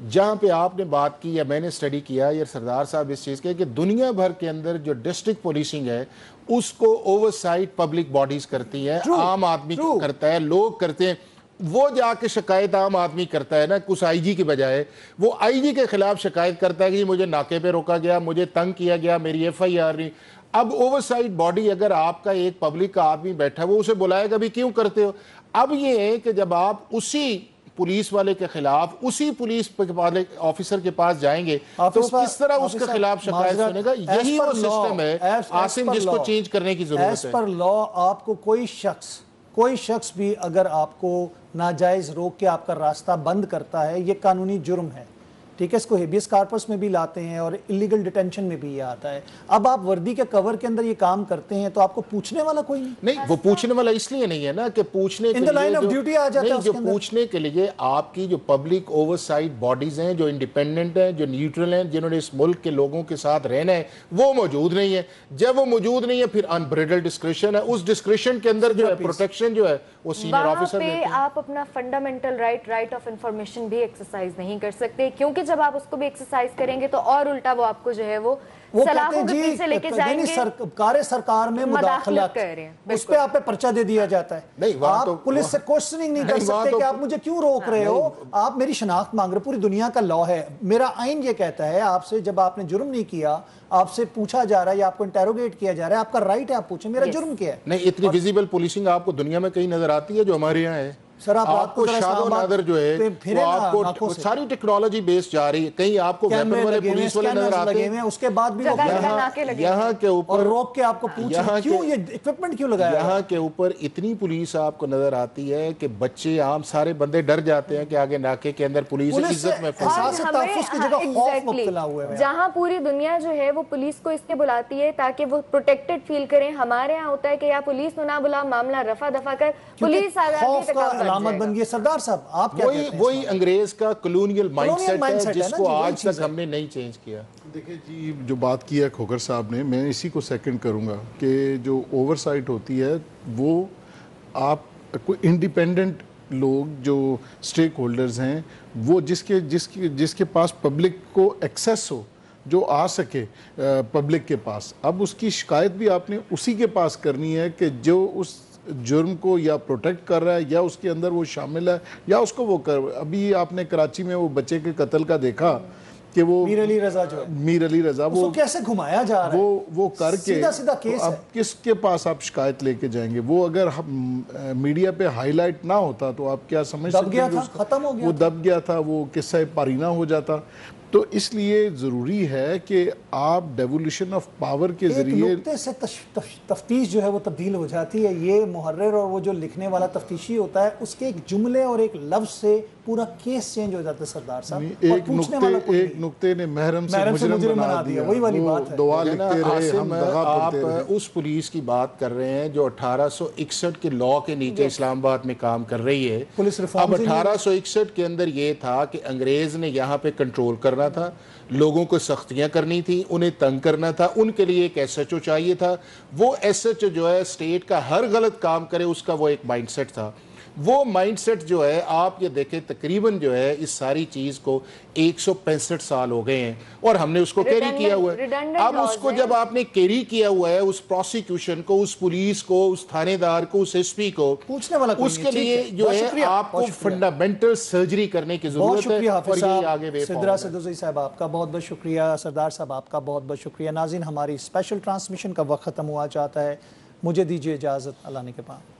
G: جہاں پہ آپ نے بات کی یا میں نے اسٹڈی کیا یا سردار صاحب اس چیز کے کہ دنیا بھر کے اندر جو ڈسٹرکٹ پولیسنگ ہے اس کو اوور سائٹ پبلک باڈیز کرتی ہیں، عام آدمی کرتا ہے، لوگ کرتے ہیں. وہ جا کے شکایت عام آدمی کرتا ہے نا، کچھ آئی جی کے بجائے وہ آئی جی کے خلاف شکایت کرتا ہے کہ مجھے ناکے پہ روکا گیا، مجھے تنگ کیا گیا، میری ایف آئی آر نہیں. اب اوور سائٹ باڈی اگر آپ کا ایک پبلک کا آدمی بیٹھا ہے وہ اسے بلائے گا بھی کیوں کرتے ہو. اب یہ ہے کہ جب آپ اسی پولیس والے کے خلاف اسی پولیس آفیسر کے پاس جائیں گے تو کس طرح اس کے خلاف شکایت سنے گا؟ یہی وہ سسٹم ہے عاصم جس کو چینج کرنے کی ضرورت ہے.
B: ایز پر لا آپ کو کوئی شخص بھی اگر آپ کو ناجائز روک کے آپ کا راستہ بند کرتا ہے، یہ قانونی جرم ہے. ٹھیک ہے، اس کو ہیبیس کارپس میں بھی لاتے ہیں اور اللیگل ڈیٹینشن میں بھی یہ آتا ہے. اب آپ وردی کے کور کے اندر یہ کام کرتے ہیں تو آپ کو پوچھنے والا کوئی
G: نہیں. وہ پوچھنے والا اس لیے نہیں ہے نا کہ پوچھنے کے لیے جو پوچھنے کے لیے آپ کی جو پبلک اوور سائٹ باڈیز ہیں، جو انڈیپینڈنٹ ہیں، جو نیوٹرل ہیں، جنہوں نے اس ملک کے لوگوں کے ساتھ رہنا ہے، وہ موجود نہیں ہے. جب وہ موجود نہیں ہے پھر انبریڈل ڈسکریشن ہے. اس ڈسکریشن کے اندر جو ہے پروٹیکشن جو ہے وہ سینئر آفیسر
F: دیتے ہیں. وہاں پہ آپ اپنا فنڈامنٹل رائٹ آف انفارمیشن بھی ایکسرسائز نہیں کر سکتے، کیونکہ جب آپ اس کو بھی ایکسرسائز کریں گے تو اور الٹا وہ آپ کو جو ہے وہ سلاخوں کے پیچھے لے کے جائیں گے.
B: کار سرکار میں مداخلت، اس پہ آپ پہ پرچہ دے دیا جاتا ہے. آپ پولیس سے کوشچننگ نہیں کر سکتے کہ آپ مجھے کیوں روک رہے ہو، آپ میری شناخت مانگ رہے. پوری دنیا کا لا ہے، میرا آئین یہ کہتا ہے آپ سے جب آپ نے جرم نہیں کیا، آپ سے پوچھا جا رہا ہے یا آپ کو انٹیروگیٹ کیا جا رہا ہے، آپ کا رائٹ ہے آپ پوچھیں میرا جرم کیا ہے.
G: نہیں اتنی ویزیبل پولیسنگ آپ کو دنیا میں کہیں نظر آتی ہے جو ہمارے یہاں ہے؟
B: سر آپ
G: آپ کو شادو نادر جو ہے وہ آپ کو ساری ٹیکنالوجی بیس جا رہی ہے، کہیں آپ کو ویپن والے پولیس والے نظر آتے ہیں،
B: اس کے بعد بھی
G: یہاں کے اوپر
B: روک کے آپ کو پوچھیں کیوں یہ ایکوپمنٹ کیوں لگایا،
G: یہاں کے اوپر اتنی پولیس آپ کو نظر آتی ہے کہ بچے عام سارے بندے ڈر جاتے ہیں کہ آگے ناکے کے اندر پولیس عزت میں
F: جہاں پوری دنیا جو ہے وہ پولیس کو اس کے بلاتی ہے تاکہ وہ پروٹیکٹڈ فیل کریں، ہمارے ہاں ہوتا ہے کہ یا پولیس کو نہ بلا، معاملہ رفع دفع کر، پولیس
B: خوف کا علامت بن گئی ہے۔ سردار صاحب آپ کیا کہتے ہیں؟
G: وہی انگریز کا کلونیل مائنڈ سیٹ ہے جس کو آج تک ہم نے نہیں چینج کیا۔
E: دیکھیں جی، جو بات کی ہے کھوکھر صاحب نے، میں اسی کو سیکنڈ کروں گا کہ جو اوور سائٹ ہوتی ہے وہ آپ کوئی انڈیپینڈنٹ لوگ جو سٹیک ہولڈرز ہیں، وہ جس کے پاس پبلک کو ایکسیس ہو، جو آ سکے پبلک کے پاس، اب اس کی شکایت بھی آپ نے اسی کے پاس کرنی ہے کہ جو اس جرم کو یا پروٹیکٹ کر رہا ہے یا اس کے اندر وہ شامل ہے یا اس کو وہ ابھی آپ نے کراچی میں وہ بچے کے قتل کا دیکھا کہ وہ
B: میر علی رضا
E: وہ
B: کیسے گھمایا جا رہا ہے،
E: وہ کر کے اب کس کے پاس آپ شکایت لے کے جائیں گے؟ وہ اگر میڈیا پہ ہائی لائٹ نہ ہوتا تو آپ کیا سمجھ سکتے ہیں
B: ختم ہو گیا،
E: وہ دب گیا تھا، وہ قصہ پارینہ ہو جاتا۔ تو اس لیے ضروری ہے کہ آپ ڈیولیوشن آف پاور کے ذریعے
B: ایک نقطے سے تفتیش جو ہے وہ تبدیل ہو جاتی ہے۔ یہ محرر اور وہ جو لکھنے والا تفتیشی ہوتا ہے، اس کے ایک جملے اور ایک لفظ سے پورا کیس چینج ہو جاتا ہے سردار صاحب۔
E: ایک نقطے نے محرم سے مجرم بنا دیا،
B: وہی والی بات ہے۔
E: دعا لکھتے رہے، ہم دغا
G: آپ اس پولیس کی بات کر رہے ہیں جو 1861 کے لاء کے نیچے اسلام آباد میں کام کر رہی ہے۔ اب 1861 کے اندر یہ تھا کہ انگریز نے یہاں پہ کنٹرول کرنا تھا، لوگوں کو سختیاں کرنی تھی، انہیں تنگ کرنا تھا، ان کے لیے ایک ایس ایچ او چاہیے تھا۔ وہ ایس ایچ او جو ہے اسٹیٹ کا ہر غلط کام کرے، اس کا وہ ایک مائنڈ سیٹ تھا۔ وہ مائنڈ سیٹ جو ہے آپ یہ دیکھیں تقریباً جو ہے اس ساری چیز کو 165 سال ہو گئے ہیں اور ہم نے اس کو کیری کیا ہوا ہے۔ اب اس کو جب آپ نے کیری کیا ہوا ہے، اس پروسیکیوشن کو، اس پولیس کو، اس تھانے دار کو، اس ایس پی کو، اس کے لیے جو ہے آپ کو فنڈامنٹل سرجری کرنے کی ضرورت ہے اور یہ آگے وے
B: سدرا سدوسی صاحب آپ کا بہت بہت شکریہ، سردار صاحب آپ کا بہت بہت شکریہ۔ ناظرین، ہماری اسپیشل ٹرانسمیشن کا وقت ختم ہوا چاہتا ہے، مجھے دیجیے اجازت، اللہ نے کے پاس۔